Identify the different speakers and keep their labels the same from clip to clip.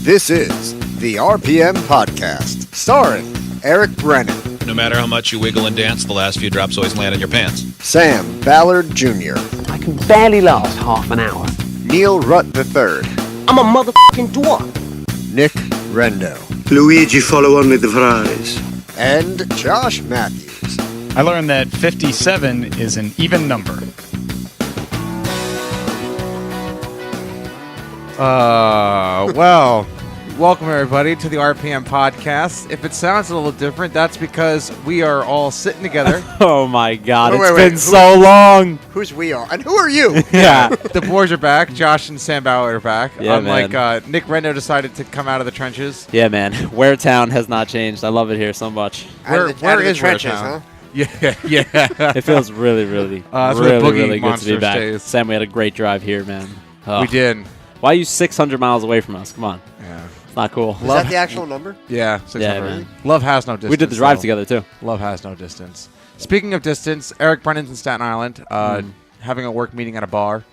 Speaker 1: This is the RPM Podcast, starring Eric Brennan,
Speaker 2: No matter how much you wiggle and dance, the last few drops always land in your pants.
Speaker 1: Sam Ballard Jr.,
Speaker 3: I can barely last half an hour.
Speaker 1: Neil Rutt III,
Speaker 3: I'm a motherfucking dwarf.
Speaker 1: Nick Rendo,
Speaker 4: Luigi follow on with the fries.
Speaker 1: and Josh Matthews.
Speaker 5: I learned that 57 is an even number.
Speaker 6: Well, welcome everybody to the RPM podcast. If it sounds a little different, that's because we are all sitting together.
Speaker 7: Oh my God,
Speaker 1: Wait,
Speaker 7: it's
Speaker 1: wait,
Speaker 7: been so long.
Speaker 1: Who's we are? And who are you?
Speaker 7: Yeah.
Speaker 6: The boys are back. Josh and Sam Ballard are back.
Speaker 7: Yeah,
Speaker 6: Unlike
Speaker 7: man.
Speaker 6: Nick Rendo decided to come out of the trenches.
Speaker 7: Yeah, man. Ware Town has not changed. I love it here so much.
Speaker 1: Out of the
Speaker 6: Where is
Speaker 1: trenches,
Speaker 6: Waretown?
Speaker 1: huh?
Speaker 6: Yeah.
Speaker 7: It feels really, really,
Speaker 6: That's where
Speaker 7: really,
Speaker 6: Boogie
Speaker 7: really good to be
Speaker 6: Monster
Speaker 7: back.
Speaker 6: stays.
Speaker 7: Sam, we had a great drive here, man. Oh.
Speaker 6: We did.
Speaker 7: Why are you 600 miles away from us? Come on.
Speaker 6: Yeah.
Speaker 7: It's not cool.
Speaker 1: Is that the actual number?
Speaker 6: Yeah.
Speaker 7: Yeah,
Speaker 6: 600.
Speaker 7: man.
Speaker 6: Love has no distance.
Speaker 7: We did the drive
Speaker 6: though.
Speaker 7: together, too.
Speaker 6: Love has no distance. Speaking of distance, Eric Brennan's in Staten Island, having a work meeting at a bar.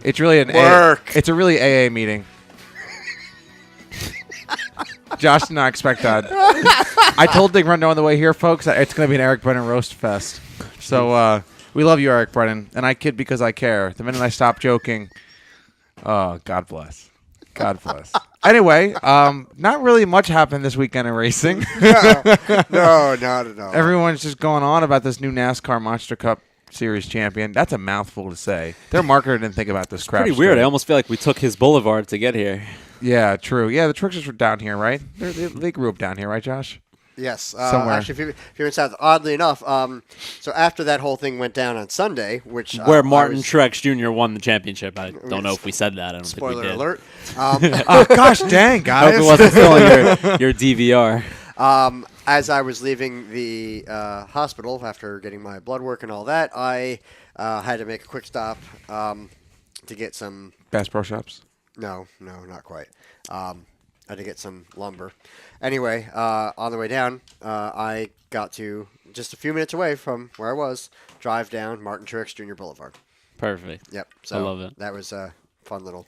Speaker 6: It's really an
Speaker 1: Work.
Speaker 6: It's a really AA meeting. Josh did not expect that. I told Nick Rendo on the way here, folks, that it's going to be an Eric Brennan roast fest. So we love you, Eric Brennan, and I kid because I care. The minute I stop joking, oh, God bless. God bless. Anyway, not really much happened this weekend in racing.
Speaker 1: No, not at all.
Speaker 6: Everyone's just going on about this new NASCAR Monster Cup Series champion. That's a mouthful to say. Their marketer didn't think about this crap.
Speaker 7: Pretty weird.
Speaker 6: straight.
Speaker 7: I almost feel like we took his boulevard to get here.
Speaker 6: Yeah, true. Yeah, the Tricksters were down here, right? They grew up down here, right, Josh?
Speaker 1: Yes.
Speaker 6: Somewhere.
Speaker 1: Actually, if you're in South, oddly enough, so after that whole thing went down on Sunday, which
Speaker 7: Where
Speaker 1: I
Speaker 7: Martin
Speaker 1: was-
Speaker 7: Truex Jr. won the championship. I don't know if we said that. I don't think we
Speaker 1: spoiler
Speaker 7: did.
Speaker 1: alert.
Speaker 6: Oh, gosh dang,
Speaker 7: I hope
Speaker 6: guys.
Speaker 7: it wasn't still on your DVR.
Speaker 1: As I was leaving the hospital after getting my blood work and all that, I had to make a quick stop to get some.
Speaker 6: Bass Pro Shops.
Speaker 1: No, not quite. I had to get some lumber. Anyway, on the way down, I got to just a few minutes away from where I was, drive down Martin Truex Jr. Boulevard.
Speaker 7: Perfect.
Speaker 1: Yep. So
Speaker 7: I love it.
Speaker 1: That was a fun little.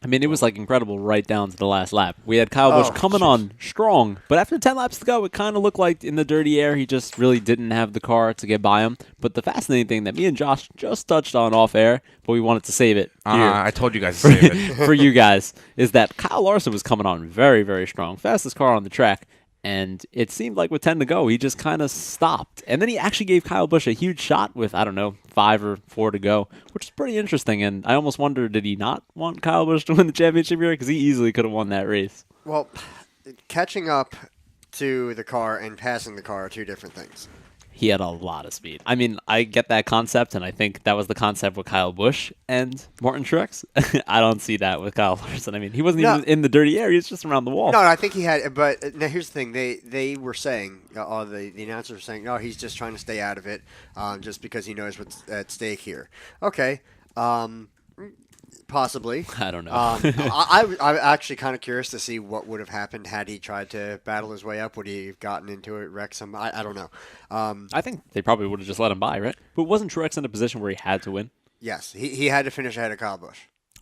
Speaker 7: I mean, it was like incredible right down to the last lap. We had Kyle Busch coming on strong, but after 10 laps to go, it kind of looked like in the dirty air, he just really didn't have the car to get by him. But the fascinating thing that me and Josh just touched on off air, but we wanted to save it here
Speaker 6: I told you guys to save it.
Speaker 7: for you guys, is that Kyle Larson was coming on very, very strong. Fastest car on the track. And it seemed like with 10 to go, he just kind of stopped. And then he actually gave Kyle Busch a huge shot with, 5 or 4 to go, which is pretty interesting. And I almost wonder, did he not want Kyle Busch to win the championship here? Because he easily could have won that race.
Speaker 1: Well, catching up to the car and passing the car are two different things.
Speaker 7: He had a lot of speed. I mean, I get that concept, and I think that was the concept with Kyle Busch and Martin Truex. I don't see that with Kyle Larson. I mean, he wasn't even in the dirty air. He was just around the wall.
Speaker 1: No, I think he had. But now here's the thing: they were saying, the announcers were saying, no, he's just trying to stay out of it, just because he knows what's at stake here. Okay, possibly.
Speaker 7: I don't know.
Speaker 1: I'm actually kind of curious to see what would have happened had he tried to battle his way up. Would he have gotten into it, wrecked some? I don't know.
Speaker 7: I think they probably would have just let him by, right? But wasn't Truex in a position where he had to win?
Speaker 1: Yes, he had to finish ahead of Kyle Busch,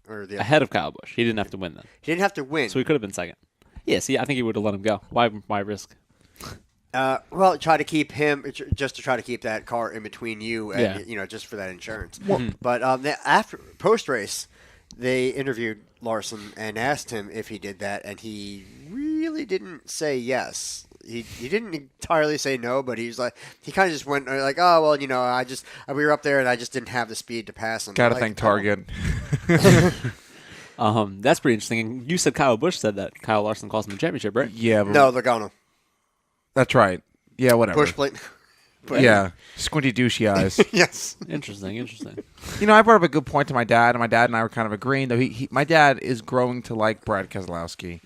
Speaker 7: Ahead of Kyle Busch. He didn't have to win then.
Speaker 1: He didn't have to win.
Speaker 7: So he could have been second. Yeah, see, I think he would have let him go. Why risk?
Speaker 1: Well, try to keep him just to try to keep that car in between you, and
Speaker 7: Yeah.
Speaker 1: just for that insurance. But after post race, they interviewed Larson and asked him if he did that, and he really didn't say yes. He didn't entirely say no, but he kind of just went like, oh well, we were up there and I just didn't have the speed to pass him.
Speaker 6: Gotta
Speaker 1: Like,
Speaker 6: thank Target.
Speaker 7: That's pretty interesting. And you said Kyle Busch said that Kyle Larson cost him the championship, right?
Speaker 6: Yeah, but
Speaker 1: No, Logano.
Speaker 6: that's right. Yeah, whatever.
Speaker 1: Bush plate. But-
Speaker 6: Yeah, squinty douchey eyes.
Speaker 1: Yes.
Speaker 7: Interesting.
Speaker 6: I brought up a good point to my dad, and my dad and I were kind of agreeing. Though my dad is growing to like Brad Keselowski,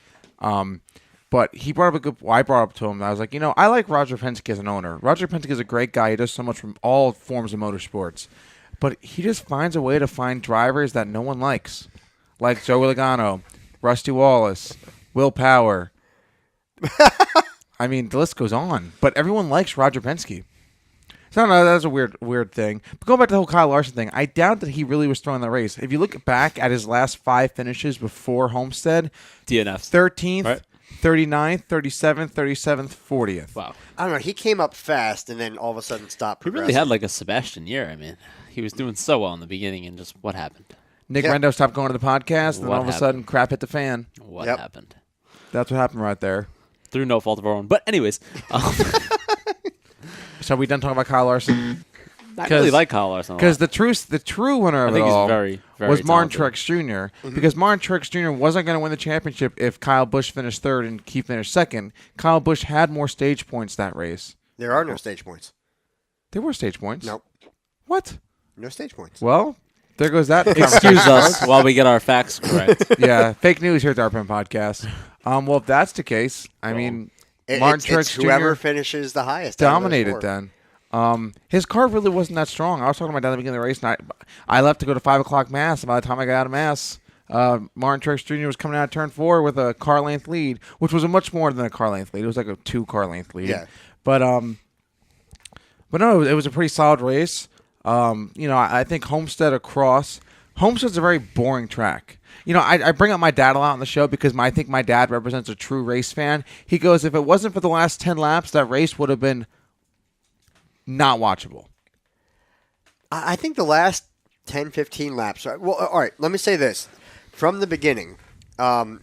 Speaker 6: but he brought up a good. Well, I brought up to him. I was like, I like Roger Penske as an owner. Roger Penske is a great guy. He does so much from all forms of motorsports, but he just finds a way to find drivers that no one likes, like Joey Logano, Rusty Wallace, Will Power. I mean, the list goes on, but everyone likes Roger Penske. So no, that's a weird thing. But going back to the whole Kyle Larson thing, I doubt that he really was throwing the race. If you look back at his last 5 finishes before Homestead,
Speaker 7: DNFs.
Speaker 6: 13th,
Speaker 7: Right.
Speaker 6: 39th, 37th, 37th, 40th.
Speaker 7: Wow.
Speaker 1: I don't know. He came up fast and then all of a sudden stopped
Speaker 7: He
Speaker 1: progressing.
Speaker 7: really had like a Sebastian year. I mean, he was doing so well in the beginning, and just what happened?
Speaker 6: Nick
Speaker 1: Yeah.
Speaker 6: Rendo stopped going to the podcast, and
Speaker 7: What
Speaker 6: all of a
Speaker 7: happened?
Speaker 6: sudden, crap hit the fan.
Speaker 7: What
Speaker 1: Yep.
Speaker 7: happened?
Speaker 6: That's what happened right there.
Speaker 7: Through no fault of our own. But anyways,
Speaker 6: So we done talking about Kyle Larson?
Speaker 7: I really like Kyle Larson a lot.
Speaker 6: Because the true winner
Speaker 7: I
Speaker 6: of
Speaker 7: think
Speaker 6: it
Speaker 7: he's
Speaker 6: all
Speaker 7: very, very
Speaker 6: was Martin
Speaker 7: talented.
Speaker 6: Truex Jr. Because Martin Truex Jr. wasn't going to win the championship if Kyle Busch finished third and Keith finished second. Kyle Busch had more stage points that race.
Speaker 1: There are no stage points.
Speaker 6: There were stage points.
Speaker 1: Nope.
Speaker 6: What?
Speaker 1: No stage points.
Speaker 6: Well, there goes that.
Speaker 7: Excuse us while we get our facts correct.
Speaker 6: Yeah, fake news here at the RPM Podcast. Well, if that's the case, I mean, Martin
Speaker 1: It's
Speaker 6: Truex
Speaker 1: whoever
Speaker 6: Jr.
Speaker 1: finishes the highest. out of those
Speaker 6: dominated
Speaker 1: four.
Speaker 6: then. His car really wasn't that strong. I was talking about that at the beginning of the race, and I left to go to 5 o'clock Mass, and by the time I got out of Mass, Martin Truex Jr. was coming out of turn 4 with a car length lead, which was a much more than a car length lead. It was like a 2 car length lead.
Speaker 1: Yeah.
Speaker 6: But no, it was a pretty solid race. I think Homestead's a very boring track. I bring up my dad a lot on the show because I think my dad represents a true race fan. He goes, if it wasn't for the last 10 laps, that race would have been not watchable.
Speaker 1: I think the last 10, 15 laps. Well, all right, let me say this. From the beginning,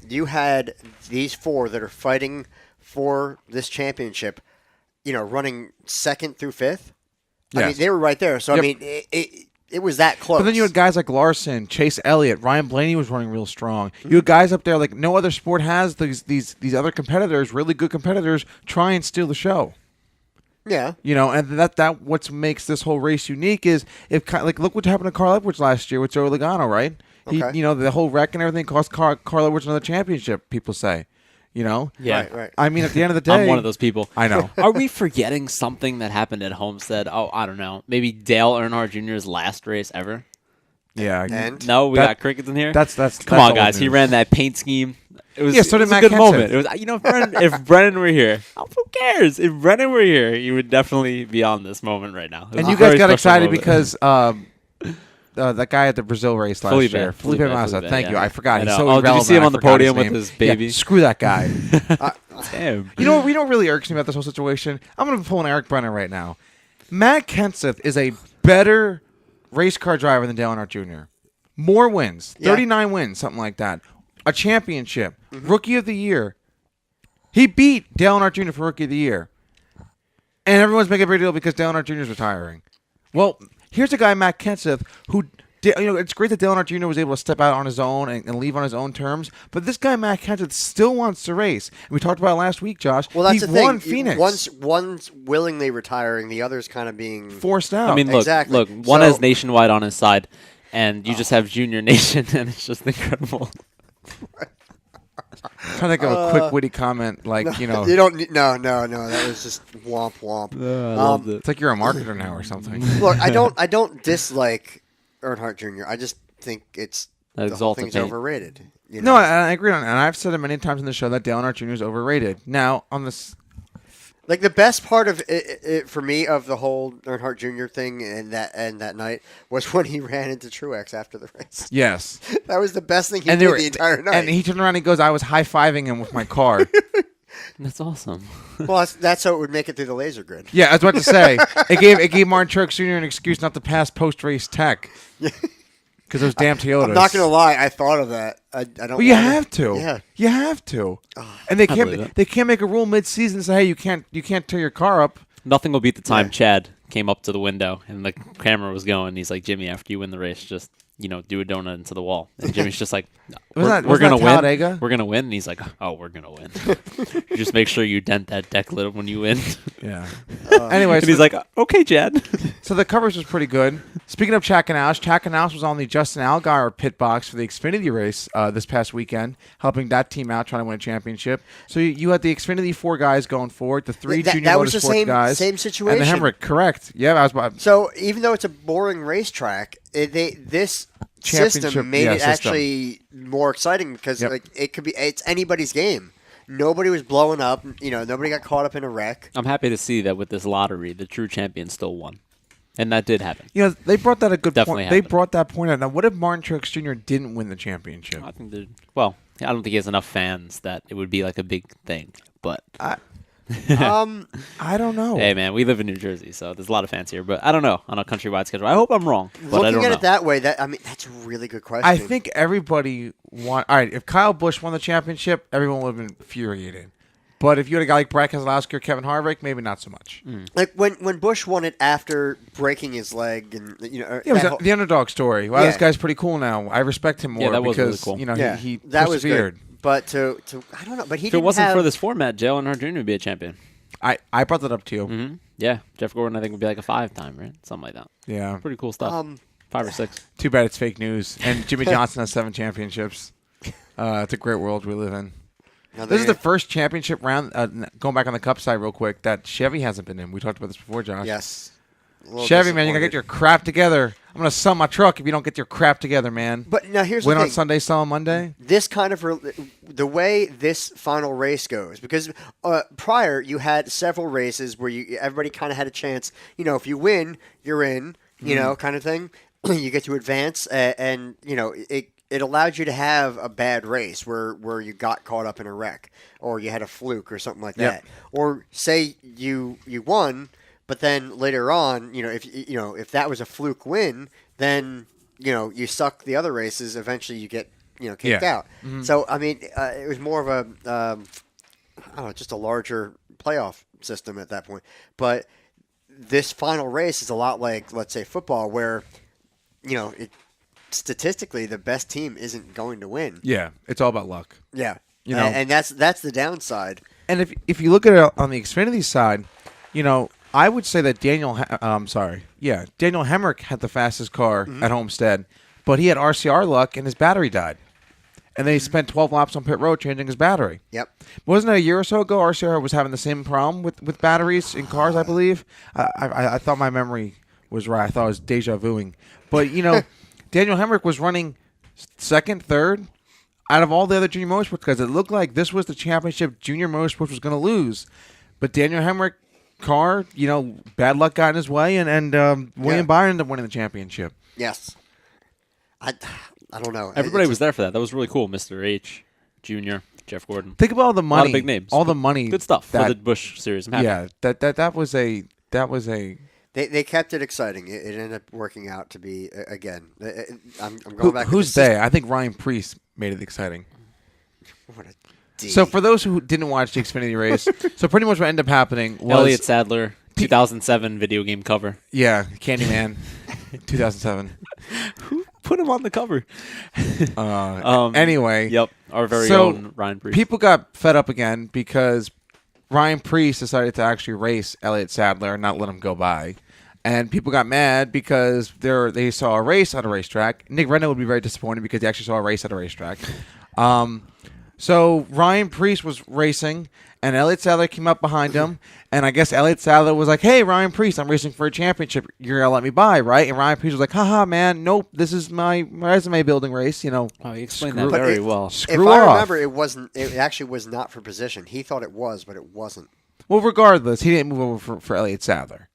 Speaker 1: you had these 4 that are fighting for this championship, running 2nd through 5th. I
Speaker 6: Yes.
Speaker 1: mean, they were right there. So,
Speaker 6: Yep.
Speaker 1: I mean, it was that close.
Speaker 6: But then you had guys like Larson, Chase Elliott, Ryan Blaney was running real strong. You had guys up there like no other sport has these other competitors, really good competitors, try and steal the show.
Speaker 1: Yeah.
Speaker 6: And that what makes this whole race unique is look what happened to Carl Edwards last year with Joey Logano, right?
Speaker 1: Okay.
Speaker 6: The whole wreck and everything cost Carl Edwards another championship. People say,
Speaker 7: Yeah.
Speaker 1: Right.
Speaker 6: I mean, at the end of the day,
Speaker 7: I'm one of those people.
Speaker 6: I know.
Speaker 7: Are we forgetting something that happened at Homestead? Oh, I don't know. Maybe Dale Earnhardt Jr.'s last race ever?
Speaker 6: Yeah,
Speaker 1: And
Speaker 7: No, we
Speaker 6: That-
Speaker 7: got crickets in here?
Speaker 6: that's
Speaker 7: Come on,
Speaker 6: old
Speaker 7: guys. He
Speaker 6: news.
Speaker 7: ran that paint scheme. It was,
Speaker 6: Yeah, so
Speaker 7: it
Speaker 6: did
Speaker 7: was
Speaker 6: Matt
Speaker 7: a good
Speaker 6: Kenseth.
Speaker 7: moment. It was, if Brennan were here, who cares? If Brennan were here, he would definitely be on this moment right now. It was
Speaker 6: And
Speaker 7: a
Speaker 6: you guys
Speaker 7: very
Speaker 6: got
Speaker 7: special
Speaker 6: excited
Speaker 7: moment.
Speaker 6: because that guy at the Brazil race last year, Felipe Massa.
Speaker 7: Felipe,
Speaker 6: Thank
Speaker 7: yeah.
Speaker 6: you. I forgot.
Speaker 7: I
Speaker 6: He's
Speaker 7: know.
Speaker 6: so
Speaker 7: Oh, did you
Speaker 6: irrelevant,
Speaker 7: see him
Speaker 6: I
Speaker 7: on the
Speaker 6: forgot
Speaker 7: podium
Speaker 6: his
Speaker 7: with
Speaker 6: name.
Speaker 7: his baby?
Speaker 6: Yeah, screw that guy.
Speaker 7: Damn.
Speaker 6: You know what really irks me about this whole situation? I'm going to pull an Eric Brennan right now. Matt Kenseth is a better race car driver than Dale Earnhardt Jr. More wins, 39 wins, something like that. A championship, Rookie of the Year. He beat Dale Earnhardt Jr. for Rookie of the Year. And everyone's making a big deal because Dale Earnhardt Jr. is retiring. Well, here's a guy, Matt Kenseth, who it's great that Dale Earnhardt Jr. was able to step out on his own and leave on his own terms, but this guy, Matt Kenseth, still wants to race. We talked about it last week, Josh.
Speaker 1: Well, that's
Speaker 6: he
Speaker 1: the thing.
Speaker 6: won Phoenix.
Speaker 1: One's willingly retiring, the other's kind of being
Speaker 6: Forced out.
Speaker 7: I mean, look,
Speaker 1: Exactly.
Speaker 7: look. One
Speaker 1: So-
Speaker 7: has Nationwide on his side, and you just have Junior Nation, and it's just incredible.
Speaker 6: trying to think of a quick witty comment, like
Speaker 1: You don't need, no. That was just womp womp.
Speaker 7: I loved it.
Speaker 6: it's like you're a marketer now or something.
Speaker 1: Look, I don't dislike Earnhardt Jr. I just think it's
Speaker 7: That
Speaker 1: the whole
Speaker 7: exalted
Speaker 1: thing's
Speaker 7: paint.
Speaker 1: overrated. You
Speaker 6: No,
Speaker 1: know?
Speaker 6: I agree on it, and I've said it many times in the show that Dale Earnhardt Jr. is overrated. Now, on this,
Speaker 1: Like the best part of it for me of the whole Earnhardt Jr. thing and that night was when he ran into Truex after the race.
Speaker 6: yes,
Speaker 1: That was the best thing he
Speaker 6: and
Speaker 1: did
Speaker 6: they were,
Speaker 1: the entire night.
Speaker 6: and he turned around and he goes, "I was high fiving him with my car."
Speaker 7: That's awesome.
Speaker 1: well, that's how it would make it through the laser grid.
Speaker 6: Yeah, I was about to say it gave Martin Truex Jr. an excuse not to pass post race tech because those damn Toyotas.
Speaker 1: I'm not gonna lie, I thought of that. I don't.
Speaker 6: Well, you
Speaker 1: wanna-
Speaker 6: have to.
Speaker 1: Yeah.
Speaker 6: You have to. And they
Speaker 7: believe it.
Speaker 6: can't make a rule mid season and say, "Hey, you can't tear your car up."
Speaker 7: Nothing will beat the time
Speaker 1: Yeah.
Speaker 7: Chad came up to the window and the camera was going. He's like, Jimmy, after you win the race, just do a donut into the wall. And Jimmy's just like, we're
Speaker 6: Wasn't
Speaker 7: gonna
Speaker 6: that
Speaker 7: win.
Speaker 6: Talladega?
Speaker 7: We're gonna win. And he's like, oh, we're gonna win. You just make sure you dent that deck lid when you win.
Speaker 6: Yeah. Anyway,
Speaker 7: And he's like, okay, Chad.
Speaker 6: so the coverage was pretty good. Speaking of Chad Canals was on the Justin Allgaier pit box for the Xfinity race this past weekend, helping that team out, trying to win a championship. So you had the Xfinity 4 guys going forward, the 3
Speaker 1: That-
Speaker 6: Junior
Speaker 1: that was the
Speaker 6: Motorsport guys,
Speaker 1: same
Speaker 6: and the
Speaker 1: situation.
Speaker 6: Hemrick. Correct. Yeah, I was about.
Speaker 1: So even though it's a boring racetrack, this
Speaker 6: Championship,
Speaker 1: system made
Speaker 6: yeah,
Speaker 1: it
Speaker 6: system.
Speaker 1: actually more exciting because
Speaker 6: Yep.
Speaker 1: it's anybody's game. Nobody was blowing up. Nobody got caught up in a wreck.
Speaker 7: I'm happy to see that with this lottery, the true champion still won. And that did happen.
Speaker 6: They brought that a good
Speaker 7: Definitely
Speaker 6: point. They
Speaker 7: happened.
Speaker 6: brought that point out. Now, what if Martin Truex Jr. didn't win the championship?
Speaker 7: I think I don't think he has enough fans that it would be like a big thing. But
Speaker 6: I don't know.
Speaker 7: hey, man, we live in New Jersey, so there's a lot of fans here. But I don't know on a countrywide schedule. I hope I'm wrong, but I
Speaker 1: Looking
Speaker 7: don't
Speaker 1: at
Speaker 7: know.
Speaker 1: it that way, that's a really good question.
Speaker 6: I think everybody want. All right, if Kyle Busch won the championship, everyone would have been infuriated. But if you had a guy like Brad Keselowski or Kevin Harvick, maybe not so much.
Speaker 1: like when Bush won it after breaking his leg, and
Speaker 6: It was the underdog story. Wow, this
Speaker 1: Yeah.
Speaker 6: guy's pretty cool now. I respect him more
Speaker 7: that was really
Speaker 6: because
Speaker 7: cool.
Speaker 6: he
Speaker 1: that was
Speaker 6: persevered.
Speaker 1: good. But to I don't know. But he
Speaker 7: If it
Speaker 1: didn't
Speaker 7: wasn't
Speaker 1: have,
Speaker 7: for this format, Jalen Earnhardt Jr. would be a champion.
Speaker 6: I brought that up to you.
Speaker 7: Mm-hmm. Yeah, Jeff Gordon I think would be like a 5-time, right? Something like that.
Speaker 6: Yeah.
Speaker 7: Pretty cool stuff. 5 or 6.
Speaker 6: Too bad it's fake news. And Jimmy Johnson has 7 championships. It's a great world we live in. This is the first championship round, going back on the Cup side real quick, that Chevy hasn't been in. We talked about this before, Josh.
Speaker 1: Yes. A little
Speaker 6: Chevy, man, you got to get
Speaker 1: disappointed.
Speaker 6: your crap together. I'm going to sell my truck if you don't get your crap together, man.
Speaker 1: But now here's
Speaker 6: Win
Speaker 1: the
Speaker 6: on
Speaker 1: thing.
Speaker 6: Sunday, sell on Monday.
Speaker 1: This kind of the way this final race goes, because prior you had several races where everybody kind of had a chance. If you win, you're in. Kind of thing. You get to advance, and it allowed you to have a bad race where you got caught up in a wreck, or you had a fluke or something like
Speaker 6: Yep.
Speaker 1: that, or say you won, but then later on, if that was a fluke win, then you suck the other races. Eventually, you get kicked
Speaker 6: Yeah.
Speaker 1: out. So I mean, it was more of a I don't know, just a larger playoff system at that point. But this final race is a lot like, let's say, football, where statistically the best team isn't going to win.
Speaker 6: Yeah, it's all about luck.
Speaker 1: Yeah,
Speaker 6: You know.
Speaker 1: and that's the downside.
Speaker 6: And if you look at it on the Xfinity side, I would say that Daniel Hemrick had the fastest car at Homestead, but he had RCR luck and his battery died. And then he spent 12 laps on pit road changing his battery.
Speaker 1: Yep.
Speaker 6: Wasn't it a year or so ago RCR was having the same problem with batteries in cars, I believe? I thought my memory was right. I thought it was deja vuing. But, Daniel Hemrick was running second, third out of all the other junior motorsports because it looked like this was the championship junior motorsports was going to lose. But Daniel Hemrick car, bad luck got in his way, and William Byron ended up winning the championship.
Speaker 1: Yes. I don't know.
Speaker 7: Everybody was there for that. That was really cool. Mr. H, Junior, Jeff Gordon.
Speaker 6: Think about all the money.
Speaker 7: A lot of big names.
Speaker 6: All the money.
Speaker 7: Good stuff for
Speaker 6: that-
Speaker 7: the Busch series. I'm happy.
Speaker 6: Yeah, that was a
Speaker 1: They kept it exciting. It ended up working out to be again. I'm going back.
Speaker 6: who's
Speaker 1: to
Speaker 6: they? I think Ryan Preece made it exciting.
Speaker 1: What a D.
Speaker 6: So for those who didn't watch the Xfinity race, so pretty much what ended up happening was
Speaker 7: Elliott Sadler, 2007 video game cover.
Speaker 6: yeah, Candyman, 2007.
Speaker 7: Put him on the cover.
Speaker 6: Anyway,
Speaker 7: Yep, our very
Speaker 6: So,
Speaker 7: own Ryan Preece.
Speaker 6: people got fed up again because Ryan Preece decided to actually race Elliott Sadler and not let him go by. And people got mad because they saw a race at a racetrack. Nick Renault would be very disappointed because he actually saw a race at a racetrack. So Ryan Preece was racing, and Elliott Sadler came up behind him. And I guess Elliott Sadler was like, "Hey, Ryan Preece, I'm racing for a championship. You're going to let me by, right?" And Ryan Preece was like, "Haha, man, nope, this is my resume building race,
Speaker 7: Oh, he explained
Speaker 6: Screw-
Speaker 7: that very
Speaker 1: But
Speaker 7: well.
Speaker 1: If
Speaker 6: Screw
Speaker 1: I
Speaker 6: off."
Speaker 1: remember, it wasn't. It actually was not for position. He thought it was, but it wasn't.
Speaker 6: Well, regardless, he didn't move over for Elliott Sadler.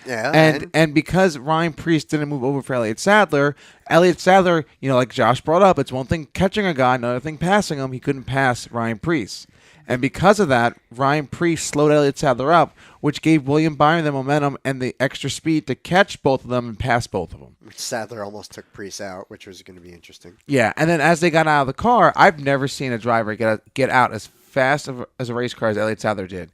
Speaker 1: Yeah,
Speaker 6: And because Ryan Preece didn't move over for Elliott Sadler, like Josh brought up, it's one thing catching a guy, another thing passing him. He couldn't pass Ryan Preece. And because of that, Ryan Preece slowed Elliott Sadler up, which gave William Byron the momentum and the extra speed to catch both of them and pass both of them.
Speaker 1: Sadler almost took Preece out, which was going to be interesting.
Speaker 6: Yeah, and then as they got out of the car, I've never seen a driver get out as fast as a race car as Elliott Sadler did.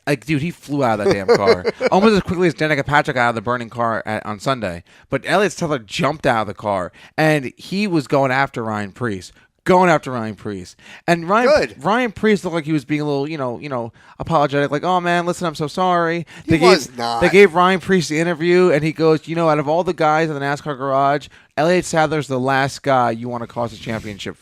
Speaker 6: Like, dude, he flew out of that damn car. Almost as quickly as Danica Patrick got out of the burning car on Sunday. But Elliott Sadler jumped out of the car, and he was going after Ryan Preece. And Ryan Preece looked like he was being a little, apologetic. Like, "Oh, man, listen, I'm so sorry."
Speaker 1: He was not.
Speaker 6: They gave Ryan Preece the interview, and he goes, out of all the guys in the NASCAR garage, Elliott Sadler's the last guy you want to cost a championship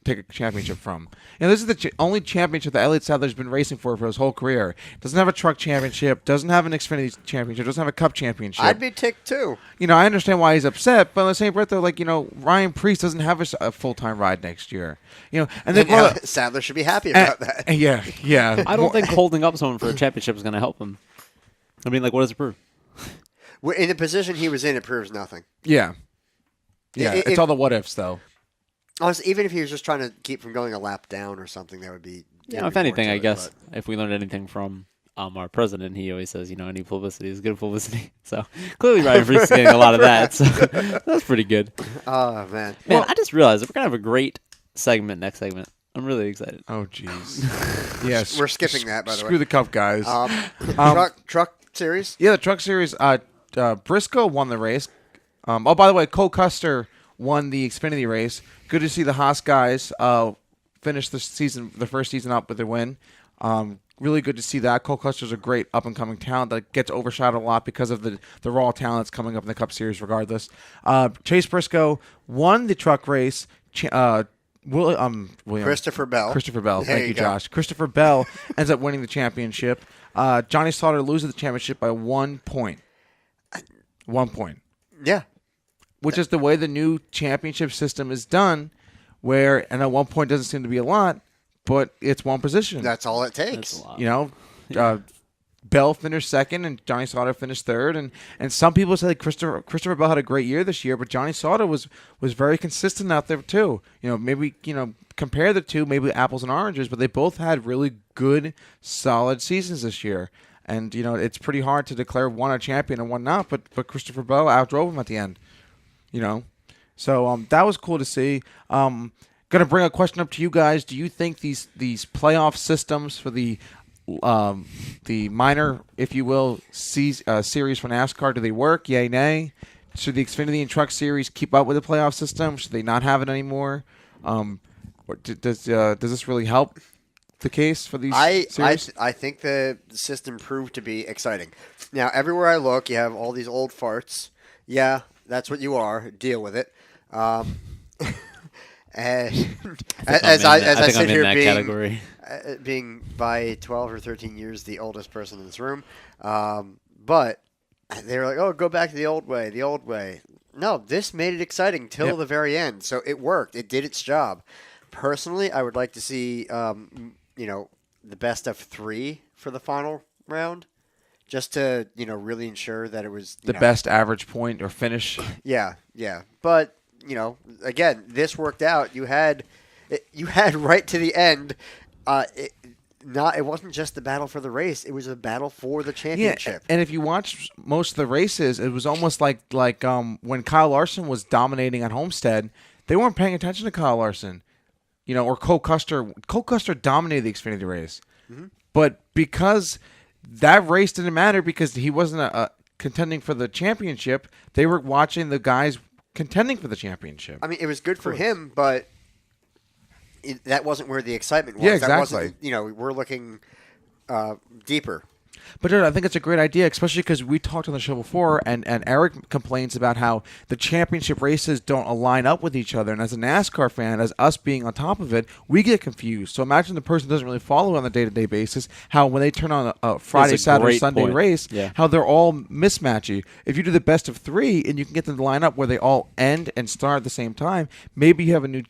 Speaker 6: take a championship from. This is the only championship that Elliott Sadler's been racing for his whole career. Doesn't have a truck championship, doesn't have an Xfinity championship, doesn't have a Cup championship.
Speaker 1: I'd be ticked too.
Speaker 6: I understand why he's upset, but in the same breath, though, Ryan Preece doesn't have a full-time ride next year. And
Speaker 1: Sadler should be happy about that.
Speaker 6: Yeah.
Speaker 7: I don't think holding up someone for a championship is going to help him. I mean, what does it prove?
Speaker 1: In the position he was in, it proves nothing.
Speaker 6: Yeah. Yeah, it's all the what ifs, though.
Speaker 1: Honestly, even if he was just trying to keep from going a lap down or something, that would be.
Speaker 7: If anything, I guess if we learned anything from our president, he always says, any publicity is good publicity. So clearly, Ryan Preece is getting a lot of that. So that's pretty good.
Speaker 1: Oh man!
Speaker 7: Man, I just realized we're gonna have a great segment next segment. I'm really excited.
Speaker 6: Oh jeez. Yes,
Speaker 1: we're skipping that. By the way,
Speaker 6: screw the Cup, guys.
Speaker 1: Truck series.
Speaker 6: Yeah, the truck series. Briscoe won the race. By the way, Cole Custer won the Xfinity race. Good to see the Haas guys finish the first season up with a win. Really good to see that. Cole Custer's a great up-and-coming talent that gets overshadowed a lot because of the raw talent that's coming up in the Cup Series regardless. Chase Briscoe won the truck race. William
Speaker 1: Christopher Bell.
Speaker 6: Thank you, Josh. Christopher Bell ends up winning the championship. Johnny Slaughter loses the championship by 1 point. 1 point.
Speaker 1: Yeah.
Speaker 6: Which is the way the new championship system is done, where, and at 1 point doesn't seem to be a lot, but it's one position.
Speaker 1: That's all it takes.
Speaker 6: Bell finished second and Johnny Slaughter finished third, and some people say Christopher Bell had a great year this year, but Johnny Slaughter was very consistent out there too. Maybe compare the two, maybe apples and oranges, but they both had really good, solid seasons this year. And it's pretty hard to declare one a champion and one not, but Christopher Bell outdrove him at the end. So that was cool to see. Going to bring a question up to you guys. Do you think these playoff systems for the minor, if you will, series for NASCAR, do they work? Yay, nay? Should the Xfinity and Truck Series keep up with the playoff system? Should they not have it anymore? Does this really help the case for these series?
Speaker 1: I think the system proved to be exciting. Now, everywhere I look, you have all these old farts. Yeah, that's what you are. Deal with it. And as I sit here being by 12 or 13 years the oldest person in this room, but they were like, "Oh, go back to the old way, the old way." No, this made it exciting till the very end, so it worked. It did its job. Personally, I would like to see, the best of 3 for the final round, just to really ensure that it was
Speaker 6: the best average point or finish.
Speaker 1: Yeah. But again, this worked out. You had right to the end. It wasn't just the battle for the race; it was a battle for the championship.
Speaker 6: Yeah, and if you watch most of the races, it was almost like when Kyle Larson was dominating at Homestead, they weren't paying attention to Kyle Larson, or Cole Custer. Cole Custer dominated the Xfinity race, but because that race didn't matter because he wasn't contending for the championship, they were watching the guys contending for the championship.
Speaker 1: I mean, it was good for him, but that wasn't where the excitement was.
Speaker 6: Yeah, exactly.
Speaker 1: That wasn't, we're looking deeper.
Speaker 6: But dude, I think it's a great idea, especially because we talked on the show before, and Eric complains about how the championship races don't align up with each other. And as a NASCAR fan, as us being on top of it, we get confused. So imagine the person doesn't really follow it on a day-to-day basis, how when they turn on a Friday, Saturday, Sunday race, how they're all mismatchy. If you do the best of 3 and you can get them to line up where they all end and start at the same time, maybe you have a new,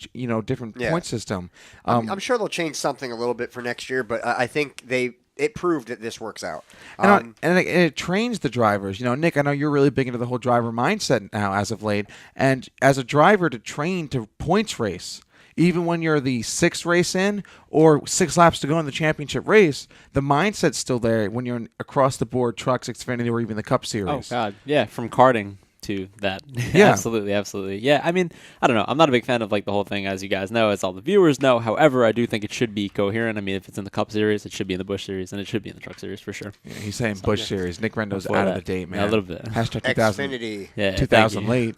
Speaker 6: different point system.
Speaker 1: I'm sure they'll change something a little bit for next year, but I think it proved that this works out.
Speaker 6: And it trains the drivers. Nick, I know you're really big into the whole driver mindset now as of late. And as a driver to train to points race, even when you're the 6th race in or 6 laps to go in the championship race, the mindset's still there when you're across the board, trucks, Xfinity, or even the Cup Series.
Speaker 7: Oh, God. Yeah, from karting to that.
Speaker 6: Yeah.
Speaker 7: Absolutely. Yeah, I mean, I don't know. I'm not a big fan of the whole thing, as you guys know, as all the viewers know. However, I do think it should be coherent. I mean, if it's in the Cup Series, it should be in the Busch Series, and it should be in the Truck Series for sure.
Speaker 6: Yeah, he's saying Busch Series. Nick Rendo's out of the date, man.
Speaker 7: Yeah, a little bit.
Speaker 6: Hashtag 2000.
Speaker 1: Xfinity.
Speaker 7: Yeah,
Speaker 6: 2000 late.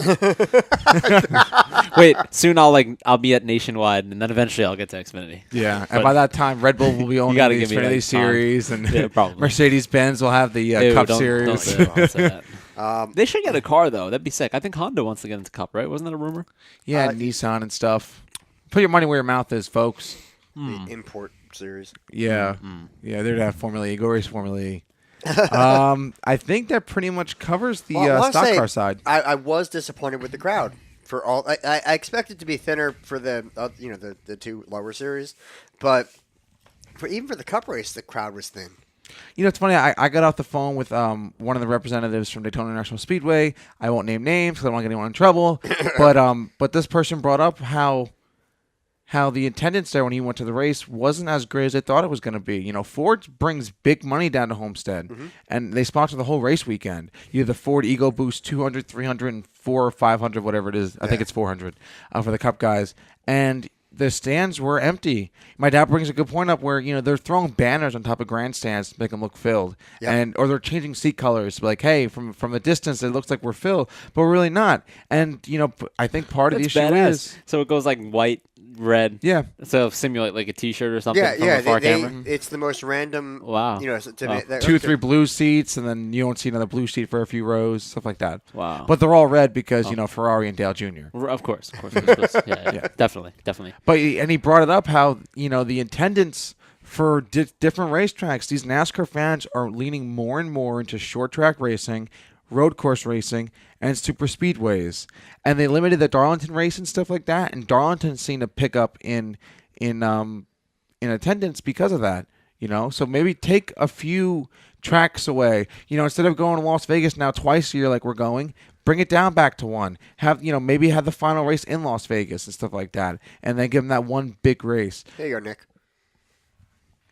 Speaker 7: Wait, soon I'll be at Nationwide, and then eventually I'll get to Xfinity.
Speaker 6: Yeah, and by that time, Red Bull will be owning the Xfinity Series, and Mercedes-Benz will have the Cup Series.
Speaker 7: Don't say that. They should get a car, though. That'd be sick. I think Honda wants to get into Cup, right? Wasn't that a rumor?
Speaker 6: Yeah, Nissan and stuff. Put your money where your mouth is, folks.
Speaker 1: The import series.
Speaker 6: Yeah. Yeah, they'd have Formula E. Go race Formula E. I think that pretty much covers the
Speaker 1: Well, I wanna
Speaker 6: stock
Speaker 1: say,
Speaker 6: car side.
Speaker 1: I was disappointed with the crowd. For all, I expected to be thinner for the the two lower series, but even for the Cup race, the crowd was thin.
Speaker 6: You know, it's funny. I got off the phone with one of the representatives from Daytona International Speedway. I won't name names because I don't want to get anyone in trouble. But this person brought up how the attendance there when he went to the race wasn't as great as they thought it was going to be. You know, Ford brings big money down to Homestead, and they sponsor the whole race weekend. You have the Ford Ego Boost 200, 300, and 400 or 500, whatever it is. I think it's 400 for the Cup guys. And the stands were empty. My dad brings a good point up where, they're throwing banners on top of grandstands to make them look filled.
Speaker 1: Yep.
Speaker 6: Or they're changing seat colors. Like, hey, from a distance, it looks like we're filled, but we're really not. And, I think part of the
Speaker 7: That's
Speaker 6: issue
Speaker 7: badass.
Speaker 6: is...
Speaker 7: So it goes like white, red.
Speaker 6: Yeah.
Speaker 7: So simulate like a T-shirt or something from
Speaker 1: Yeah,
Speaker 7: a far camera.
Speaker 1: it's the most random.
Speaker 7: Wow.
Speaker 1: To
Speaker 6: 2 or 3 blue seats, and then you don't see another blue seat for a few rows, stuff like that.
Speaker 7: Wow.
Speaker 6: But they're all red because, Ferrari and Dale Jr.
Speaker 7: Of course. Yeah. Definitely.
Speaker 6: But and he brought it up how, the attendance for different racetracks, these NASCAR fans are leaning more and more into short track racing, road course racing, and super speedways. And they limited the Darlington race and stuff like that, and Darlington seemed to pick up in attendance because of that. So maybe take a few tracks away. Instead of going to Las Vegas now twice a year like we're going, bring it down back to one. Maybe have the final race in Las Vegas and stuff like that, and then give them that one big race.
Speaker 1: There you go, Nick.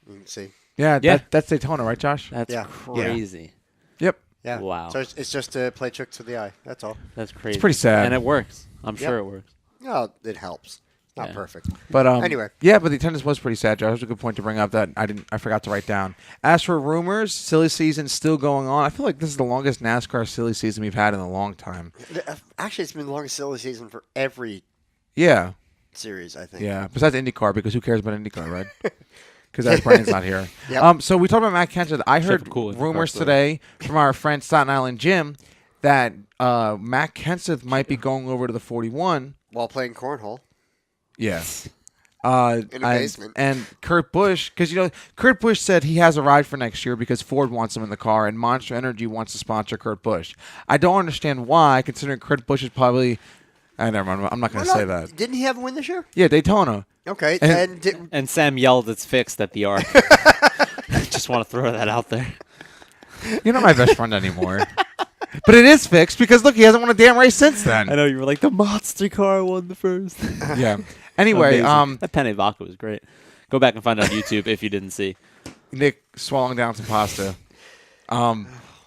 Speaker 1: You can see.
Speaker 6: Yeah,
Speaker 7: Yeah.
Speaker 6: That's Daytona, right, Josh?
Speaker 7: That's
Speaker 1: Yeah.
Speaker 7: crazy.
Speaker 6: Yep.
Speaker 1: Yeah.
Speaker 7: Wow.
Speaker 1: So it's just to play tricks with the eye. That's all.
Speaker 7: That's crazy.
Speaker 6: It's pretty sad.
Speaker 7: And it works. I'm sure it works.
Speaker 1: No, it helps. Not
Speaker 7: Yeah.
Speaker 1: perfect.
Speaker 6: But
Speaker 1: Anyway.
Speaker 6: yeah, but the attendance was pretty sad, Josh. That was a good point to bring up that I forgot to write down. As for rumors, silly season still going on. I feel like this is the longest NASCAR silly season we've had in a long time.
Speaker 1: Actually, it's been the longest silly season for every
Speaker 6: Yeah.
Speaker 1: series, I think.
Speaker 6: Yeah. Besides IndyCar, because who cares about IndyCar, right? Because Brian's not here.
Speaker 1: Yep.
Speaker 6: So we talked about Matt Kenseth. I heard
Speaker 7: for cool IndyCar
Speaker 6: rumors
Speaker 7: story.
Speaker 6: today from our friend Staten Island Jim that Matt Kenseth might be going over to the 41.
Speaker 1: While playing cornhole.
Speaker 6: Yes.
Speaker 1: In a basement.
Speaker 6: And Kurt Busch, because Kurt Busch said he has a ride for next year because Ford wants him in the car and Monster Energy wants to sponsor Kurt Busch. I don't understand why, considering Kurt Busch is probably. Never mind. I'm not going to say that.
Speaker 1: Didn't he have a win this year?
Speaker 6: Yeah, Daytona.
Speaker 1: Okay.
Speaker 7: And Sam yelled, "It's fixed" at the arc. Just want to throw that out there.
Speaker 6: You're not my best friend anymore. But it is fixed because look, he hasn't won a damn race since then.
Speaker 7: I know you were like the monster car won the first.
Speaker 6: Yeah. Anyway,
Speaker 7: Amazing. That penne vodka was great. Go back and find it on YouTube if you didn't see.
Speaker 6: Nick swallowing down some pasta.